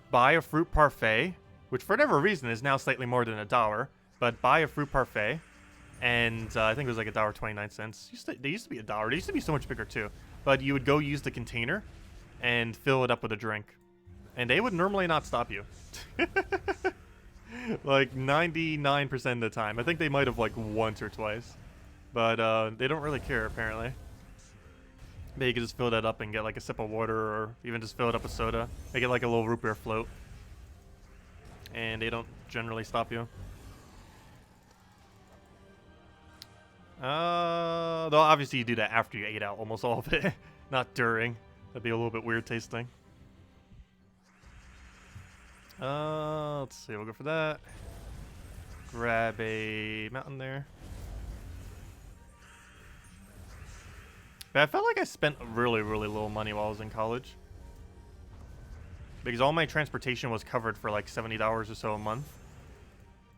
buy a fruit parfait, which for whatever reason is now slightly more than $1, but buy a fruit parfait. And I think it was like $1.29. They used to be $1. They used to be so much bigger too. But you would go use the container and fill it up with a drink. And they would normally not stop you. Like 99% of the time. I think they might have like once or twice. But they don't really care apparently. Maybe you could just fill that up and get like a sip of water, or even just fill it up with soda. Make it like a little root beer float. And they don't generally stop you. Though obviously you do that after you ate out almost all of it, not during. That'd be a little bit weird tasting. Let's see, we'll go for that. Grab a mountain there. But I felt like I spent really, really little money while I was in college. Because all my transportation was covered for like $70 or so a month.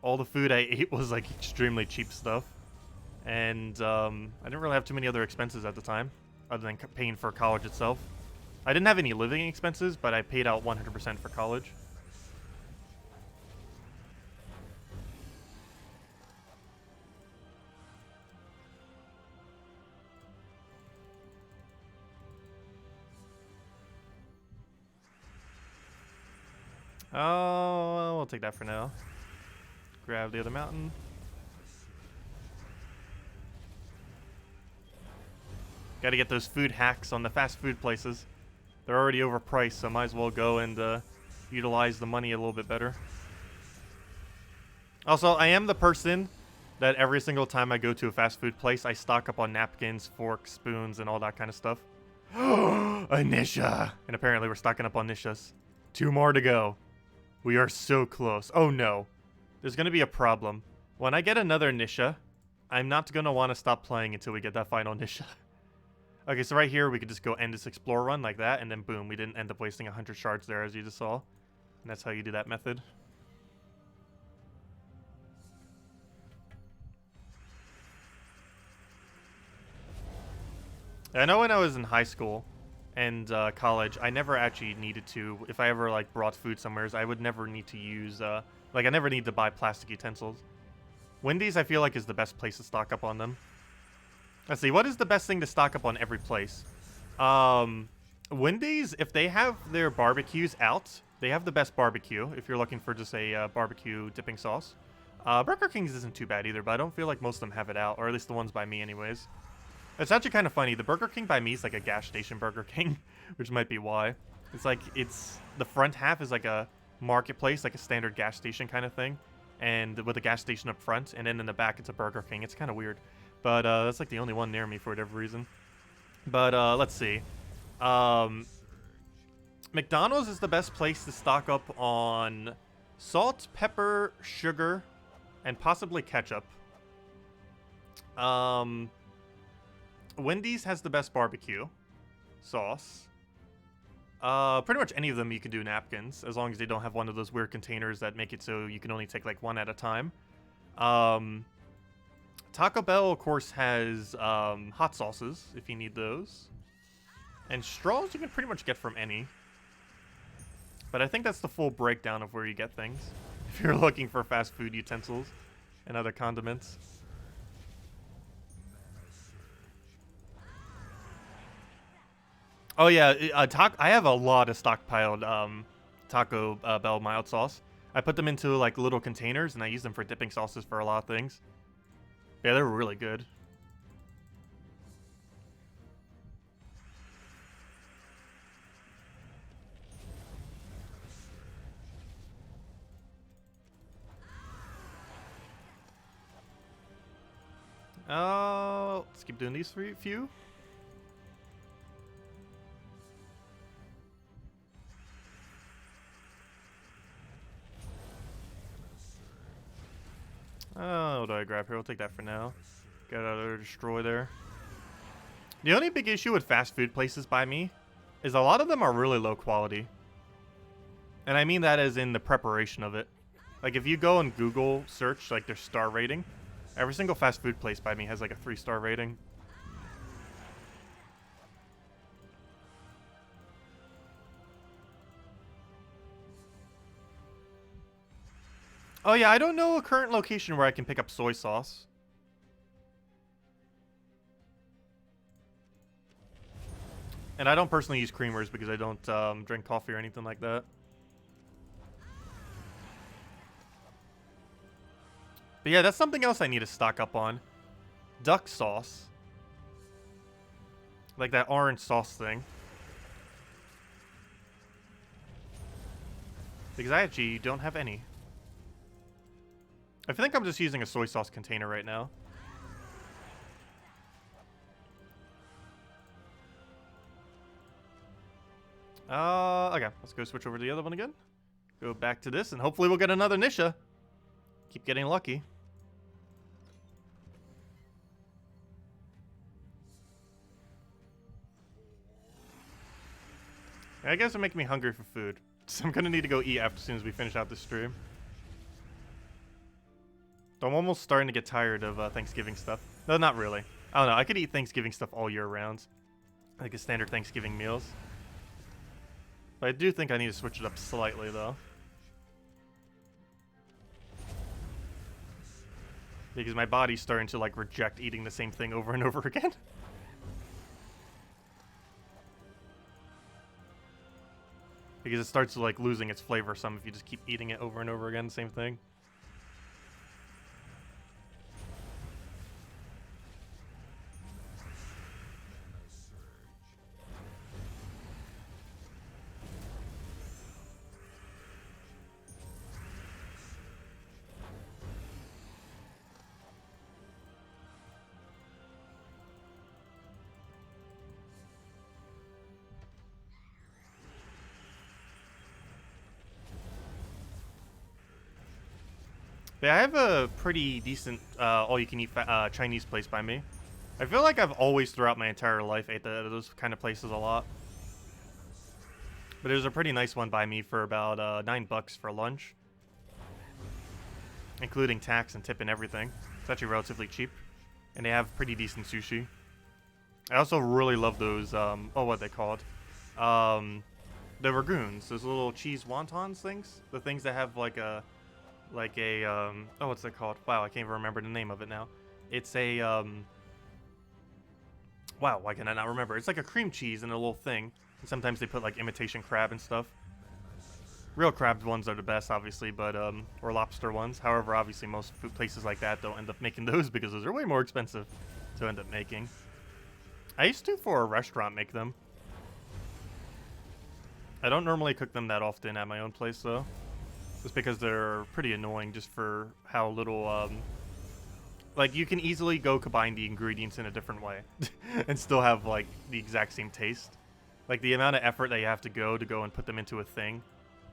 All the food I ate was like extremely cheap stuff. And I didn't really have too many other expenses at the time, other than paying for college itself. I didn't have any living expenses, but I paid out 100% for college. Oh, we'll take that for now. Grab the other mountain. Gotta get those food hacks on the fast food places. They're already overpriced, so might as well go and utilize the money a little bit better. Also, I am the person that every single time I go to a fast food place, I stock up on napkins, forks, spoons, and all that kind of stuff. A Nysha! And apparently we're stocking up on Nyshas. 2 more to go. We are so close. Oh no. There's gonna be a problem. When I get another Nysha, I'm not gonna want to stop playing until we get that final Nysha. Okay, so right here, we could just go end this explore run like that, and then boom, we didn't end up wasting 100 shards there, as you just saw. And that's how you do that method. I know when I was in high school and college, I never actually needed to, if I ever like brought food somewhere, I would never need to use, like I never need to buy plastic utensils. Wendy's, I feel like, is the best place to stock up on them. Let's see, what is the best thing to stock up on every place? Wendy's, if they have their barbecues out, they have the best barbecue, if you're looking for just a barbecue dipping sauce. Burger King's isn't too bad either, but I don't feel like most of them have it out, or at least the ones by me anyways. It's actually kind of funny, the Burger King by me is like a gas station Burger King, which might be why. It's like, the front half is like a marketplace, like a standard gas station kind of thing, and with a gas station up front, and then in the back it's a Burger King. It's kind of weird. But that's like the only one near me for whatever reason. But let's see. McDonald's is the best place to stock up on salt, pepper, sugar, and possibly ketchup. Wendy's has the best barbecue sauce. Pretty much any of them you can do napkins, as long as they don't have one of those weird containers that make it so you can only take like one at a time. Taco Bell, of course, has hot sauces, if you need those. And straws you can pretty much get from any. But I think that's the full breakdown of where you get things. if you're looking for fast food utensils and other condiments. Oh yeah, I have a lot of stockpiled Taco Bell mild sauce. I put them into like little containers and I use them for dipping sauces for a lot of things. Yeah, they're really good. Let's keep doing these few. Oh, what do I grab here? We'll take that for now. Get another destroy there. The only big issue with fast food places by me is a lot of them are really low quality. And I mean that as in the preparation of it. Like if you go and Google search like their star rating, every single fast food place by me has like a 3-star rating. Oh yeah, I don't know a current location where I can pick up soy sauce. And I don't personally use creamers because I don't drink coffee or anything like that. But yeah, that's something else I need to stock up on. Duck sauce. Like that orange sauce thing. Because I actually don't have any. I think I'm just using a soy sauce container right now. Okay, let's go switch over to the other one again. Go back to this, and hopefully we'll get another Nysha. Keep getting lucky. I guess it'll make me hungry for food. So I'm gonna need to go eat as soon as we finish out this stream. I'm almost starting to get tired of Thanksgiving stuff. No, not really. I don't know. I could eat Thanksgiving stuff all year round. Like a standard Thanksgiving meals. But I do think I need to switch it up slightly, though. Because my body's starting to, like, reject eating the same thing over and over again. Because it starts, like, losing its flavor some if you just keep eating it over and over again, same thing. Yeah, I have a pretty decent all-you-can-eat Chinese place by me. I feel like I've always, throughout my entire life, ate those kind of places a lot. But there's a pretty nice one by me for about $9 for lunch. Including tax and tip and everything. It's actually relatively cheap. And they have pretty decent sushi. I also really love those, what are they called? The ragoons, those little cheese wontons things. The things that have like a... oh, what's it called? Wow, I can't even remember the name of it now. It's a, wow, why can I not remember? It's like a cream cheese in a little thing. And sometimes they put, like, imitation crab and stuff. Real crab ones are the best, obviously, but, or lobster ones. However, obviously, most food places like that don't end up making those because those are way more expensive to end up making. I used to, for a restaurant, make them. I don't normally cook them that often at my own place, though. Just because they're pretty annoying just for how little, like, you can easily go combine the ingredients in a different way and still have, like, the exact same taste. Like, the amount of effort that you have to go and put them into a thing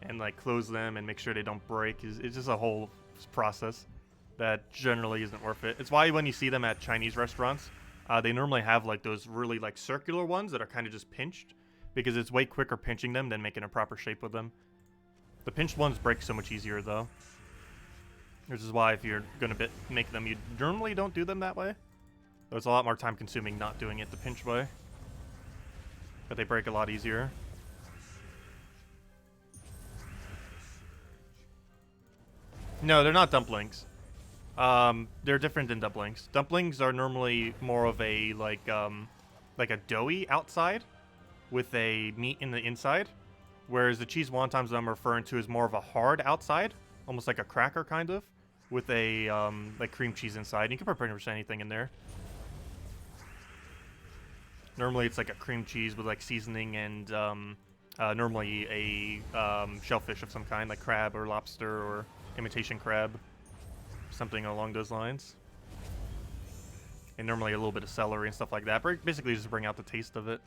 and, like, close them and make sure they don't break it's just a whole process that generally isn't worth it. It's why when you see them at Chinese restaurants, they normally have, like, those really, like, circular ones that are kind of just pinched because it's way quicker pinching them than making a proper shape with them. The pinched ones break so much easier, though. Which is why if you're going to make them, you normally don't do them that way. Though it's a lot more time-consuming not doing it the pinch way. But they break a lot easier. No, they're not dumplings. They're different than dumplings. Dumplings are normally more of a like a doughy outside with a meat in the inside, whereas the cheese wontons I'm referring to is more of a hard outside, almost like a cracker kind of, with a like cream cheese inside. You can put pretty much anything in there. Normally it's like a cream cheese with like seasoning and normally a shellfish of some kind, like crab or lobster or imitation crab, something along those lines. And normally a little bit of celery and stuff like that, basically just bring out the taste of it.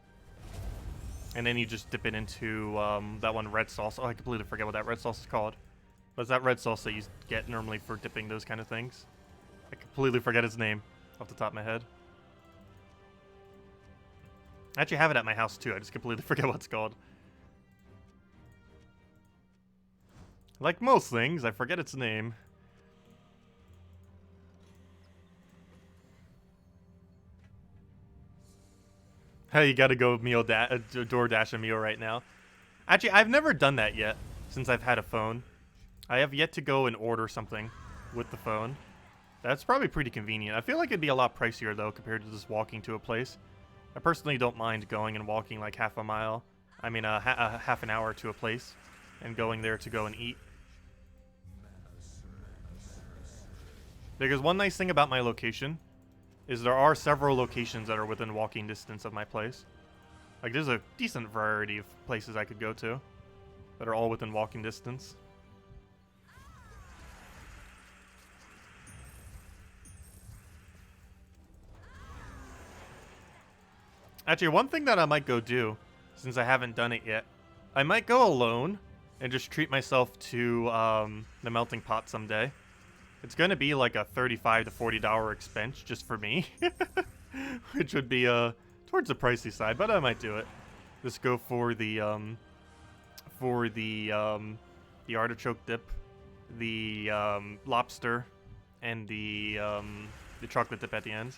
And then you just dip it into that one red sauce. Oh, I completely forget what that red sauce is called. But it's that red sauce that you get normally for dipping those kind of things. I completely forget its name off the top of my head. I actually have it at my house too, I just completely forget what it's called. Like most things, I forget its name. Hey, you gotta go DoorDash a meal right now. Actually, I've never done that yet, since I've had a phone. I have yet to go and order something with the phone. That's probably pretty convenient. I feel like it'd be a lot pricier, though, compared to just walking to a place. I personally don't mind going and walking like half a mile. I mean, half an hour to a place and going there to go and eat. Because one nice thing about my location is there are several locations that are within walking distance of my place. Like, there's a decent variety of places I could go to that are all within walking distance. Actually, one thing that I might go do, since I haven't done it yet, I might go alone and just treat myself to the melting pot someday. It's going to be like a $35 to $40 expense just for me, which would be towards the pricey side, but I might do it. Just go for the artichoke dip, the lobster, and the chocolate dip at the end.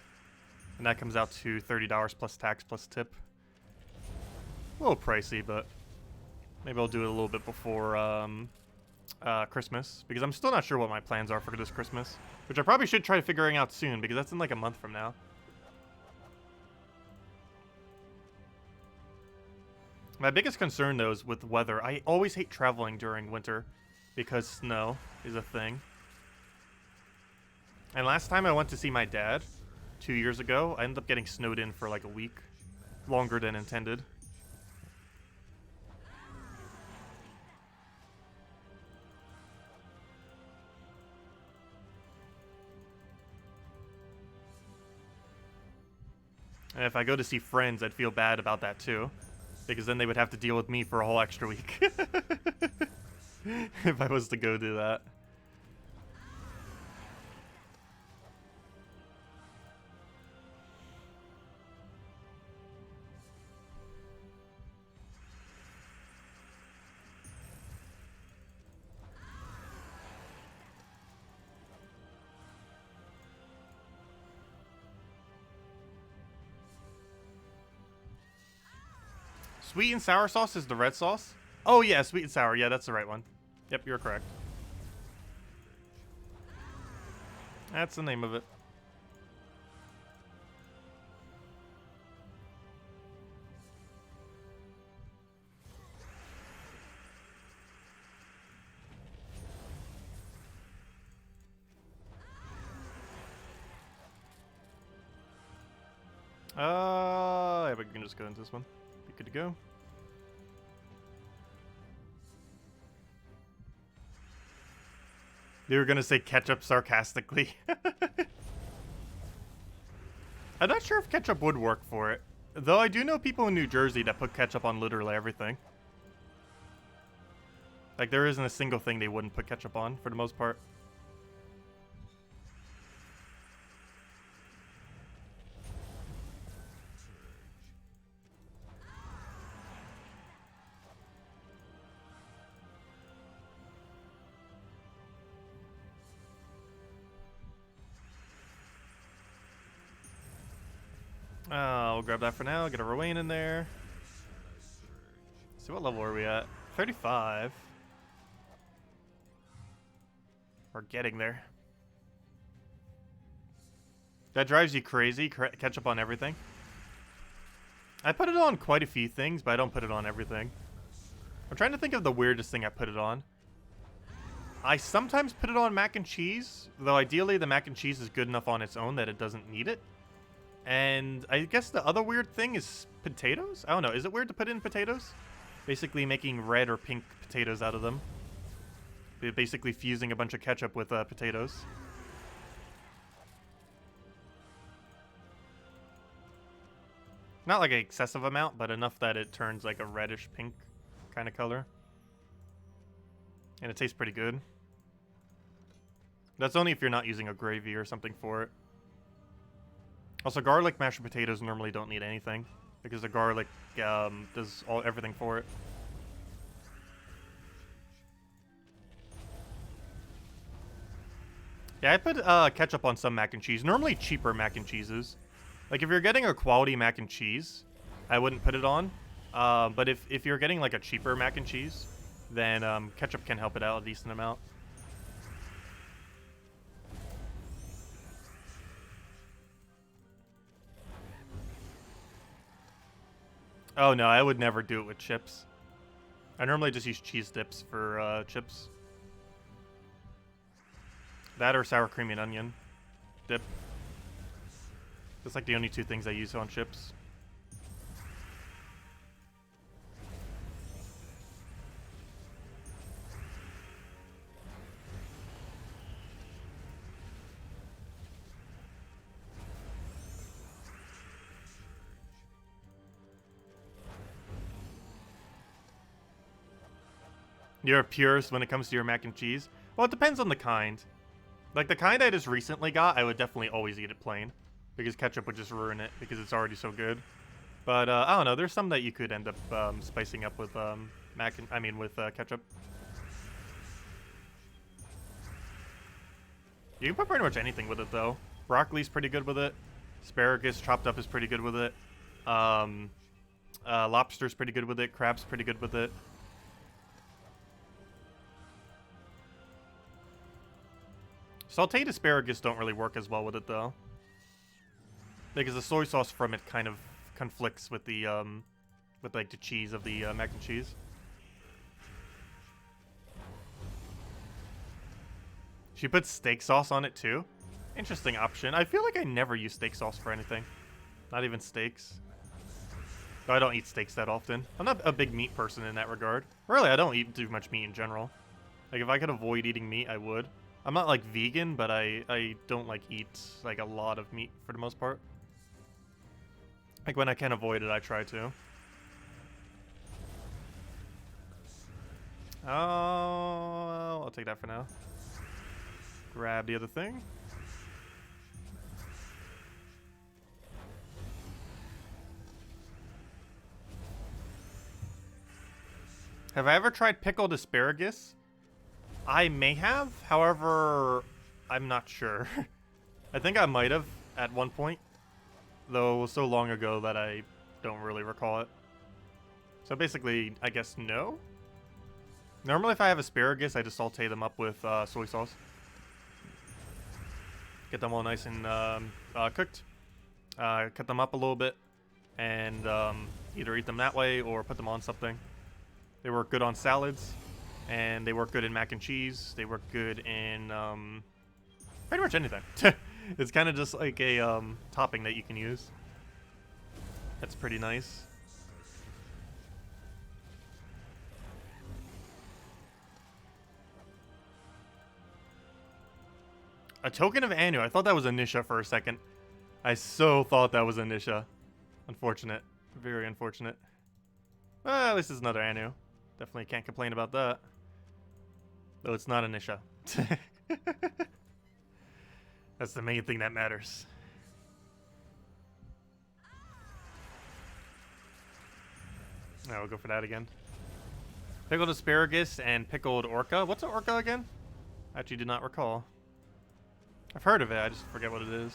And that comes out to $30 plus tax plus tip. A little pricey, but maybe I'll do it a little bit before Christmas, because I'm still not sure what my plans are for this Christmas, which I probably should try figuring out soon, because that's in like a month from now. My biggest concern, though, is with weather. I always hate traveling during winter because snow is a thing. And last time I went to see my dad 2 years ago, I ended up getting snowed in for like a week, longer than intended. And if I go to see friends, I'd feel bad about that too, because then they would have to deal with me for a whole extra week if I was to go do that. Sweet and sour sauce is the red sauce? Oh yeah, sweet and sour. Yeah, that's the right one. Yep, you're correct. That's the name of it. Yeah, we can just go into this one. Be good to go. You were gonna say ketchup sarcastically. I'm not sure if ketchup would work for it. Though I do know people in New Jersey that put ketchup on literally everything. Like, there isn't a single thing they wouldn't put ketchup on, for the most part. I'll grab that for now. Get a Rowan in there. See, what level are we at? 35. We're getting there. That drives you crazy, ketchup on everything. I put it on quite a few things, but I don't put it on everything. I'm trying to think of the weirdest thing I put it on. I sometimes put it on mac and cheese, though ideally the mac and cheese is good enough on its own that it doesn't need it. And I guess the other weird thing is potatoes? I don't know, is it weird to put in potatoes? Basically making red or pink potatoes out of them. Basically fusing a bunch of ketchup with potatoes. Not like an excessive amount, but enough that it turns like a reddish pink kind of color. And it tastes pretty good. That's only if you're not using a gravy or something for it. Also, garlic mashed potatoes normally don't need anything because the garlic does everything for it. Yeah, I put ketchup on some mac and cheese. Normally cheaper mac and cheeses. Like, if you're getting a quality mac and cheese, I wouldn't put it on. But if you're getting, like, a cheaper mac and cheese, then ketchup can help it out a decent amount. Oh, no, I would never do it with chips. I normally just use cheese dips for chips. That or sour cream and onion dip. That's like the only two things I use on chips. You're a purist when it comes to your mac and cheese? Well, it depends on the kind. Like, the kind I just recently got, I would definitely always eat it plain. Because ketchup would just ruin it, because it's already so good. But, I don't know, there's some that you could end up spicing up with ketchup. You can put pretty much anything with it, though. Broccoli's pretty good with it. Asparagus chopped up is pretty good with it. Lobster's pretty good with it. Crab's pretty good with it. Sauteed asparagus don't really work as well with it, though. Because the soy sauce from it kind of conflicts with the, like, the cheese of the mac and cheese. She puts steak sauce on it, too. Interesting option. I feel like I never use steak sauce for anything. Not even steaks. I don't eat steaks that often. I'm not a big meat person in that regard. Really, I don't eat too much meat in general. Like, if I could avoid eating meat, I would. I'm not, like, vegan, but I don't, like, eat, like, a lot of meat for the most part. Like, when I can avoid it, I try to. Oh, I'll take that for now. Grab the other thing. Have I ever tried pickled asparagus? I may have, however, I'm not sure. I think I might have at one point. Though it was so long ago that I don't really recall it. So basically, I guess no? Normally if I have asparagus, I just saute them up with soy sauce. Get them all nice and cooked. Cut them up a little bit. And either eat them that way or put them on something. They work good on salads. And they work good in mac and cheese. They work good in pretty much anything. It's kind of just like a topping that you can use. That's pretty nice. A token of Anu. I thought that was a Nysha for a second. I so thought that was a Nysha. Unfortunate. Very unfortunate. Well, at least it's another Anu. Definitely can't complain about that. Though it's not a Nysha. That's the main thing that matters. Now we'll go for that again. Pickled asparagus and pickled orca. What's an orca again? I actually do not recall. I've heard of it, I just forget what it is.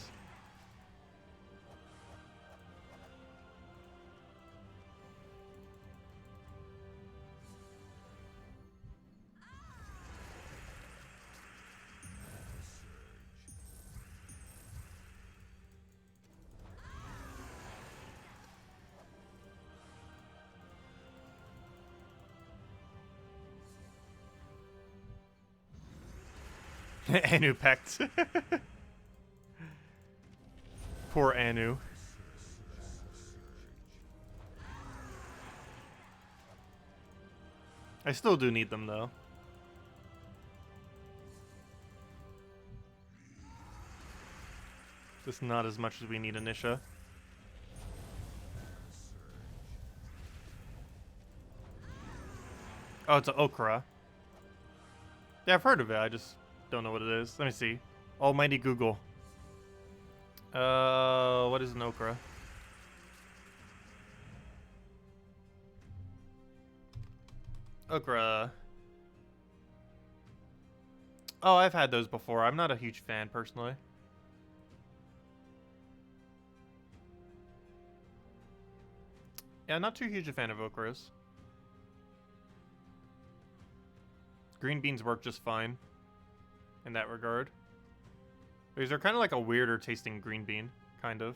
Anu pecked. Poor Anu. I still do need them though. Just not as much as we need a Nysha. Oh, it's an okra. Yeah, I've heard of it. I just don't know what it is. Let me see. Almighty Google. What is an okra? Okra. Oh, I've had those before. I'm not a huge fan, personally. Yeah, not too huge a fan of okras. Green beans work just fine in that regard. These are kind of like a weirder tasting green bean, kind of.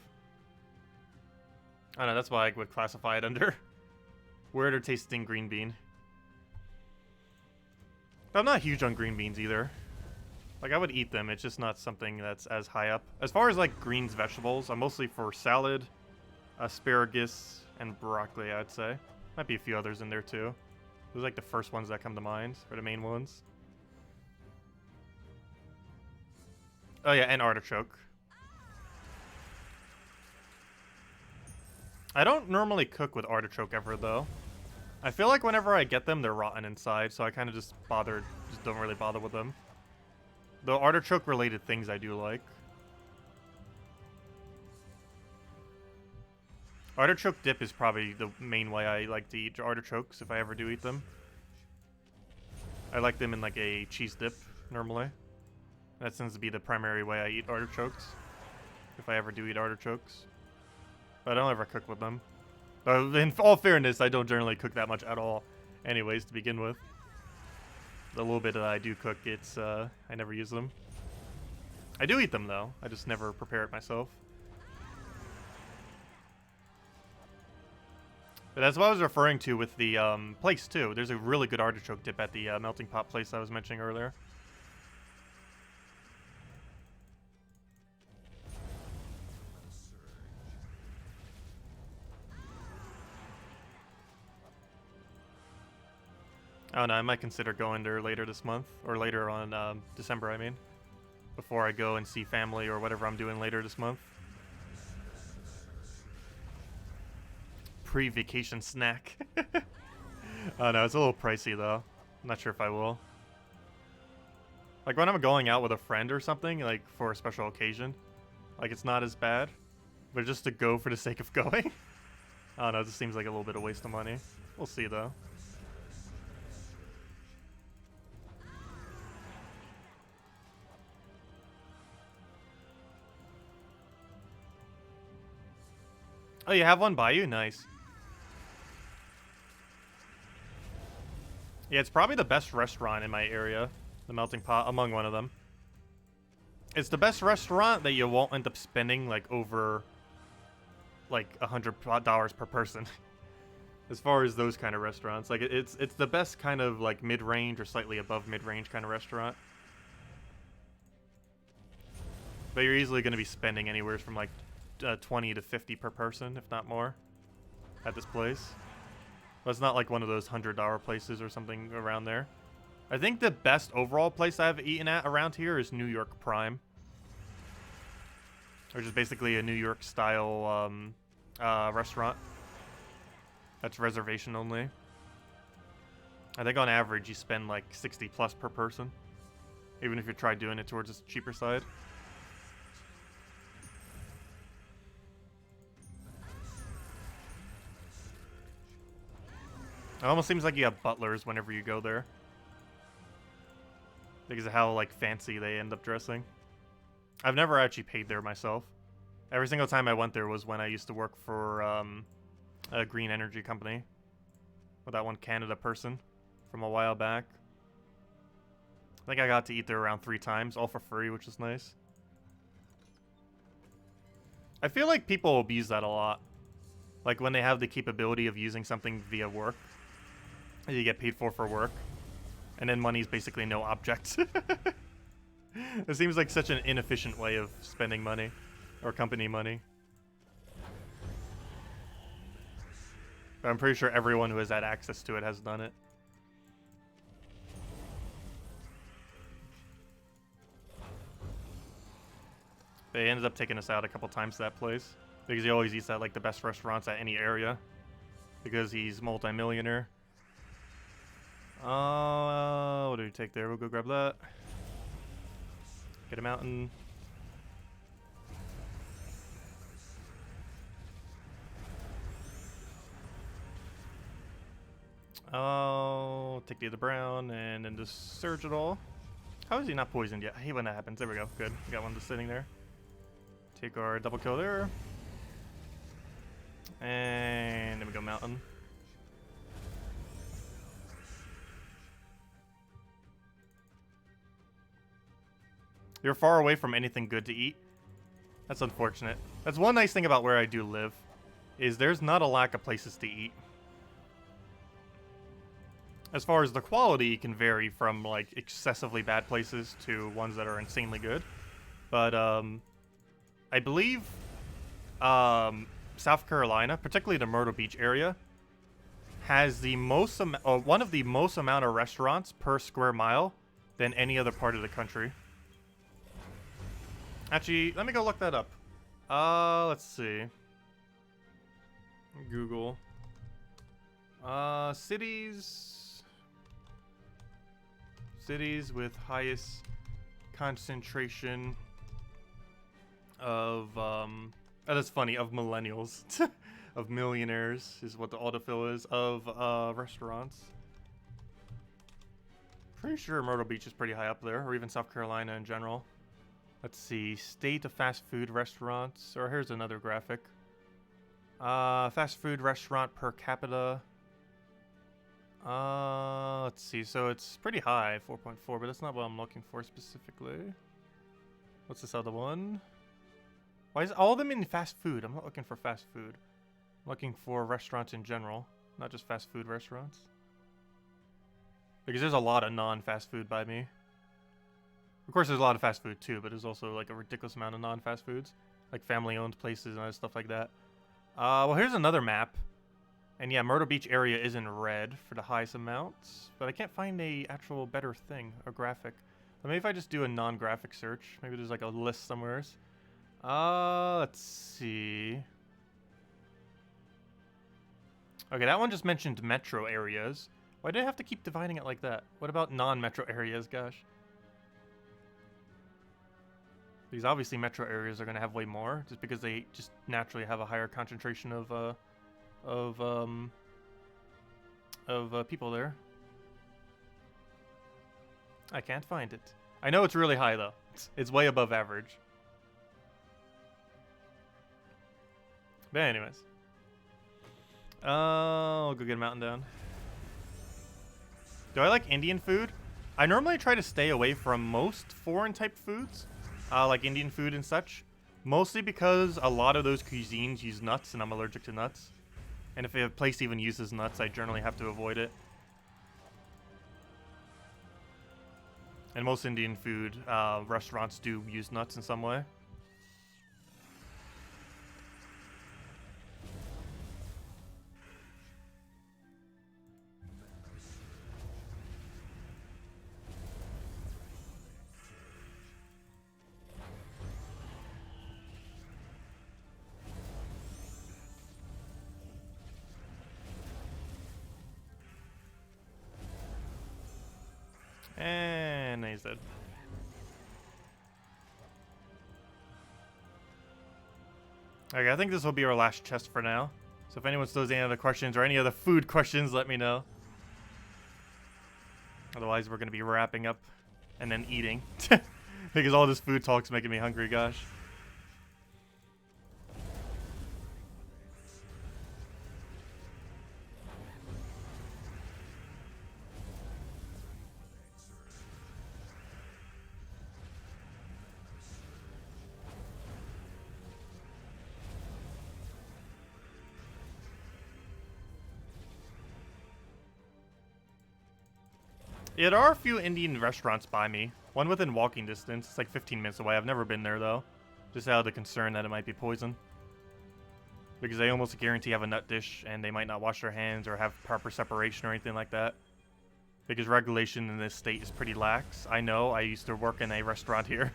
I don't know, that's why I would classify it under weirder tasting green bean. But I'm not huge on green beans either. Like, I would eat them, it's just not something that's as high up. As far as like greens vegetables, I'm mostly for salad, asparagus, and broccoli, I'd say. Might be a few others in there too. Those are like the first ones that come to mind, or the main ones. Oh yeah, and artichoke. I don't normally cook with artichoke ever though. I feel like whenever I get them, they're rotten inside, so I kind of just don't really bother with them. The artichoke related things I do like. Artichoke dip is probably the main way I like to eat artichokes if I ever do eat them. I like them in like a cheese dip normally. That tends to be the primary way I eat artichokes. If I ever do eat artichokes. But I don't ever cook with them. But in all fairness, I don't generally cook that much at all anyways to begin with. The little bit that I do cook, it's I never use them. I do eat them though. I just never prepare it myself. But that's what I was referring to with the place too. There's a really good artichoke dip at the melting pot place I was mentioning earlier. I don't know, I might consider going there later this month, or later on December, I mean. Before I go and see family or whatever I'm doing later this month. Pre-vacation snack. Oh no, it's a little pricey though. I'm not sure if I will. Like when I'm going out with a friend or something, like for a special occasion, like it's not as bad. But just to go for the sake of going, I don't know, it just seems like a little bit of waste of money. We'll see though. Oh, you have one by you? Nice. Yeah, it's probably the best restaurant in my area. The Melting Pot, among one of them. It's the best restaurant that you won't end up spending, like, over, like, $100 per person. As far as those kind of restaurants. Like, it's the best kind of, like, mid-range or slightly above mid-range kind of restaurant. But you're easily going to be spending anywhere from, like, 20 to 50 per person, if not more, at this place. But it's not like one of those $100 places or something around there. I think the best overall place I've eaten at around here is New York Prime, which is basically a New York style restaurant that's reservation only. I think on average you spend like 60 plus per person, even if you try doing it towards the cheaper side. It almost seems like you have butlers whenever you go there, because of how like fancy they end up dressing. I've never actually paid there myself. Every single time I went there was when I used to work for a green energy company with that one Canada person from a while back. I think I got to eat there around 3 times, all for free, which is nice. I feel like people abuse that a lot. Like when they have the capability of using something via work. You get paid for work. And then money is basically no object. It seems like such an inefficient way of spending money. Or company money. But I'm pretty sure everyone who has had access to it has done it. They ended up taking us out a couple times to that place. Because he always eats at like the best restaurants at any area. Because he's multi-millionaire. What do we take there? We'll go grab that. Get a mountain. Oh, take the other brown and then just surge it all. How is he not poisoned yet? I hate when that happens. There we go. Good. We got one just sitting there. Take our double kill there. And then we go mountain. You're far away from anything good to eat. That's unfortunate. That's one nice thing about where I do live, is there's not a lack of places to eat. As far as the quality, it can vary from like excessively bad places to ones that are insanely good. But I believe South Carolina, particularly the Myrtle Beach area, has the most one of the most amount of restaurants per square mile than any other part of the country. Actually, let me go look that up. Let's see. Google. Cities with highest concentration of that is funny, of millennials. Of millionaires is what the autofill is of restaurants. Pretty sure Myrtle Beach is pretty high up there, or even South Carolina in general. Let's see, state of fast food restaurants, or here's another graphic. Fast food restaurant per capita. Let's see, so it's pretty high, 4.4, but that's not what I'm looking for specifically. What's this other one? Why is all of them in fast food? I'm not looking for fast food. I'm looking for restaurants in general, not just fast food restaurants. Because there's a lot of non-fast food by me. Of course, there's a lot of fast food too, but there's also like a ridiculous amount of non-fast foods. Like family-owned places and other stuff like that. Well, here's another map. And yeah, Myrtle Beach area is in red for the highest amounts. But I can't find a actual better thing, a graphic. But maybe if I just do a non-graphic search. Maybe there's like a list somewhere. Let's see. Okay, that one just mentioned metro areas. Why did I have to keep dividing it like that? What about non-metro areas, gosh? Because obviously metro areas are going to have way more, just because they just naturally have a higher concentration of people there. I can't find it. I know it's really high though. It's way above average. But anyways. I'll go get a mountain down. Do I like Indian food? I normally try to stay away from most foreign type foods. Like Indian food and such. Mostly because a lot of those cuisines use nuts and I'm allergic to nuts. And if a place even uses nuts, I generally have to avoid it. And most Indian food restaurants do use nuts in some way. And he's dead. Okay, I think this will be our last chest for now. So if anyone still has any other questions or any other food questions, let me know. Otherwise, we're going to be wrapping up and then eating. Because all this food talk's making me hungry, gosh. Yeah, there are a few Indian restaurants by me. One within walking distance. It's like 15 minutes away. I've never been there, though. Just out of the concern that it might be poison. Because they almost guarantee have a nut dish, and they might not wash their hands or have proper separation or anything like that. Because regulation in this state is pretty lax. I know. I used to work in a restaurant here.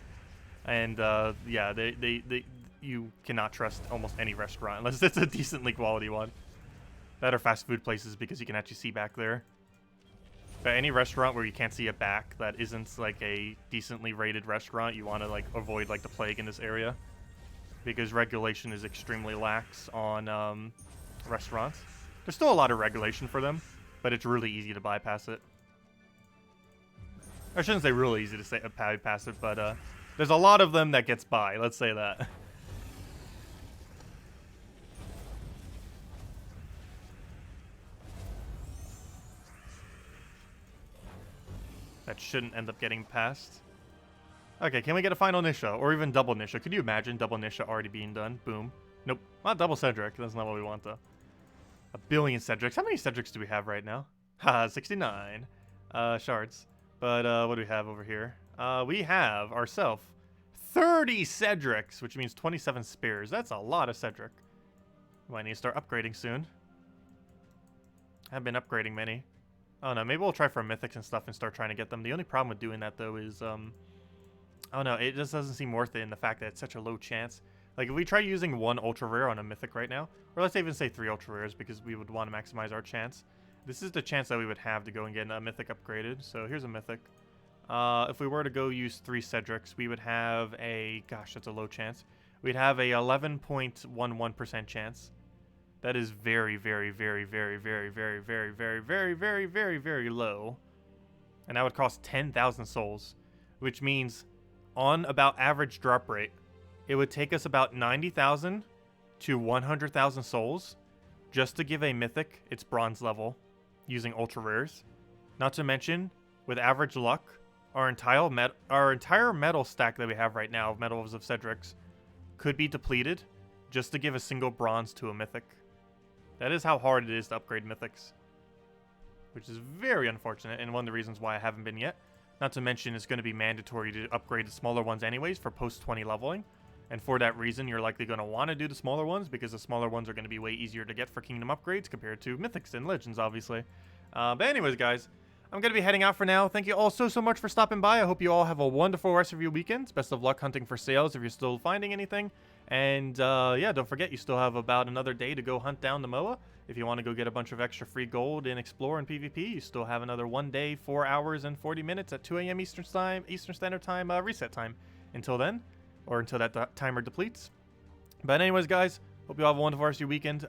And, yeah, you cannot trust almost any restaurant unless it's a decently quality one. That are fast food places because you can actually see back there. But any restaurant where you can't see a back that isn't like a decently rated restaurant, you want to like avoid like the plague in this area. Because regulation is extremely lax on restaurants. There's still a lot of regulation for them, but it's really easy to bypass it. I shouldn't say really easy to say bypass it, but there's a lot of them that gets by, let's say that. That shouldn't end up getting passed. Okay, can we get a final Nysha? Or even double Nysha? Could you imagine double Nysha already being done? Boom. Nope. Not double Cedric. That's not what we want, though. A billion Cedrics. How many Cedrics do we have right now? Haha, 69 shards. But what do we have over here? We have ourselves 30 Cedrics, which means 27 spares. That's a lot of Cedric. Might need to start upgrading soon. I haven't been upgrading many. Oh no, maybe we'll try for mythics and stuff and start trying to get them. The only problem with doing that though is, I don't know, it just doesn't seem worth it in the fact that it's such a low chance. Like if we try using one ultra rare on a mythic right now, or let's even say 3 ultra rares because we would want to maximize our chance. This is the chance that we would have to go and get a mythic upgraded. So here's a mythic. If we were to go use 3 Cedrics, we would have a, gosh, that's a low chance. We'd have a 11.11% chance. That is very, very, very, very, very, very, very, very, very, very, very, very low. And that would cost 10,000 souls. Which means, on about average drop rate, it would take us about 90,000 to 100,000 souls just to give a mythic its bronze level using ultra rares. Not to mention, with average luck, our entire metal stack that we have right now, medals of Cedrics, could be depleted just to give a single bronze to a mythic. That is how hard it is to upgrade mythics, which is very unfortunate and one of the reasons why I haven't been yet. Not to mention it's going to be mandatory to upgrade the smaller ones anyways for post 20 leveling. And for that reason, you're likely going to want to do the smaller ones because the smaller ones are going to be way easier to get for kingdom upgrades compared to mythics and legends, obviously. But anyways, guys, I'm going to be heading out for now. Thank you all so much for stopping by. I hope you all have a wonderful rest of your weekends. Best of luck hunting for sales if you're still finding anything. And yeah, don't forget, you still have about another day to go hunt down the MOA. If you want to go get a bunch of extra free gold and explore in PvP, you still have another 1 day, 4 hours, and 40 minutes at 2 a.m. Eastern Standard Time reset time. Until then, or until that timer depletes. But anyways, guys, hope you all have a wonderful rest of your weekend.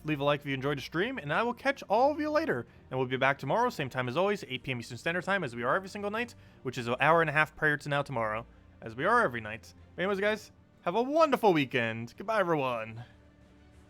Leave a like if you enjoyed the stream, and I will catch all of you later. And we'll be back tomorrow, same time as always, 8 p.m. Eastern Standard Time, as we are every single night, which is an hour and a half prior to now tomorrow, as we are every night. But anyways, guys, have a wonderful weekend. Goodbye, everyone.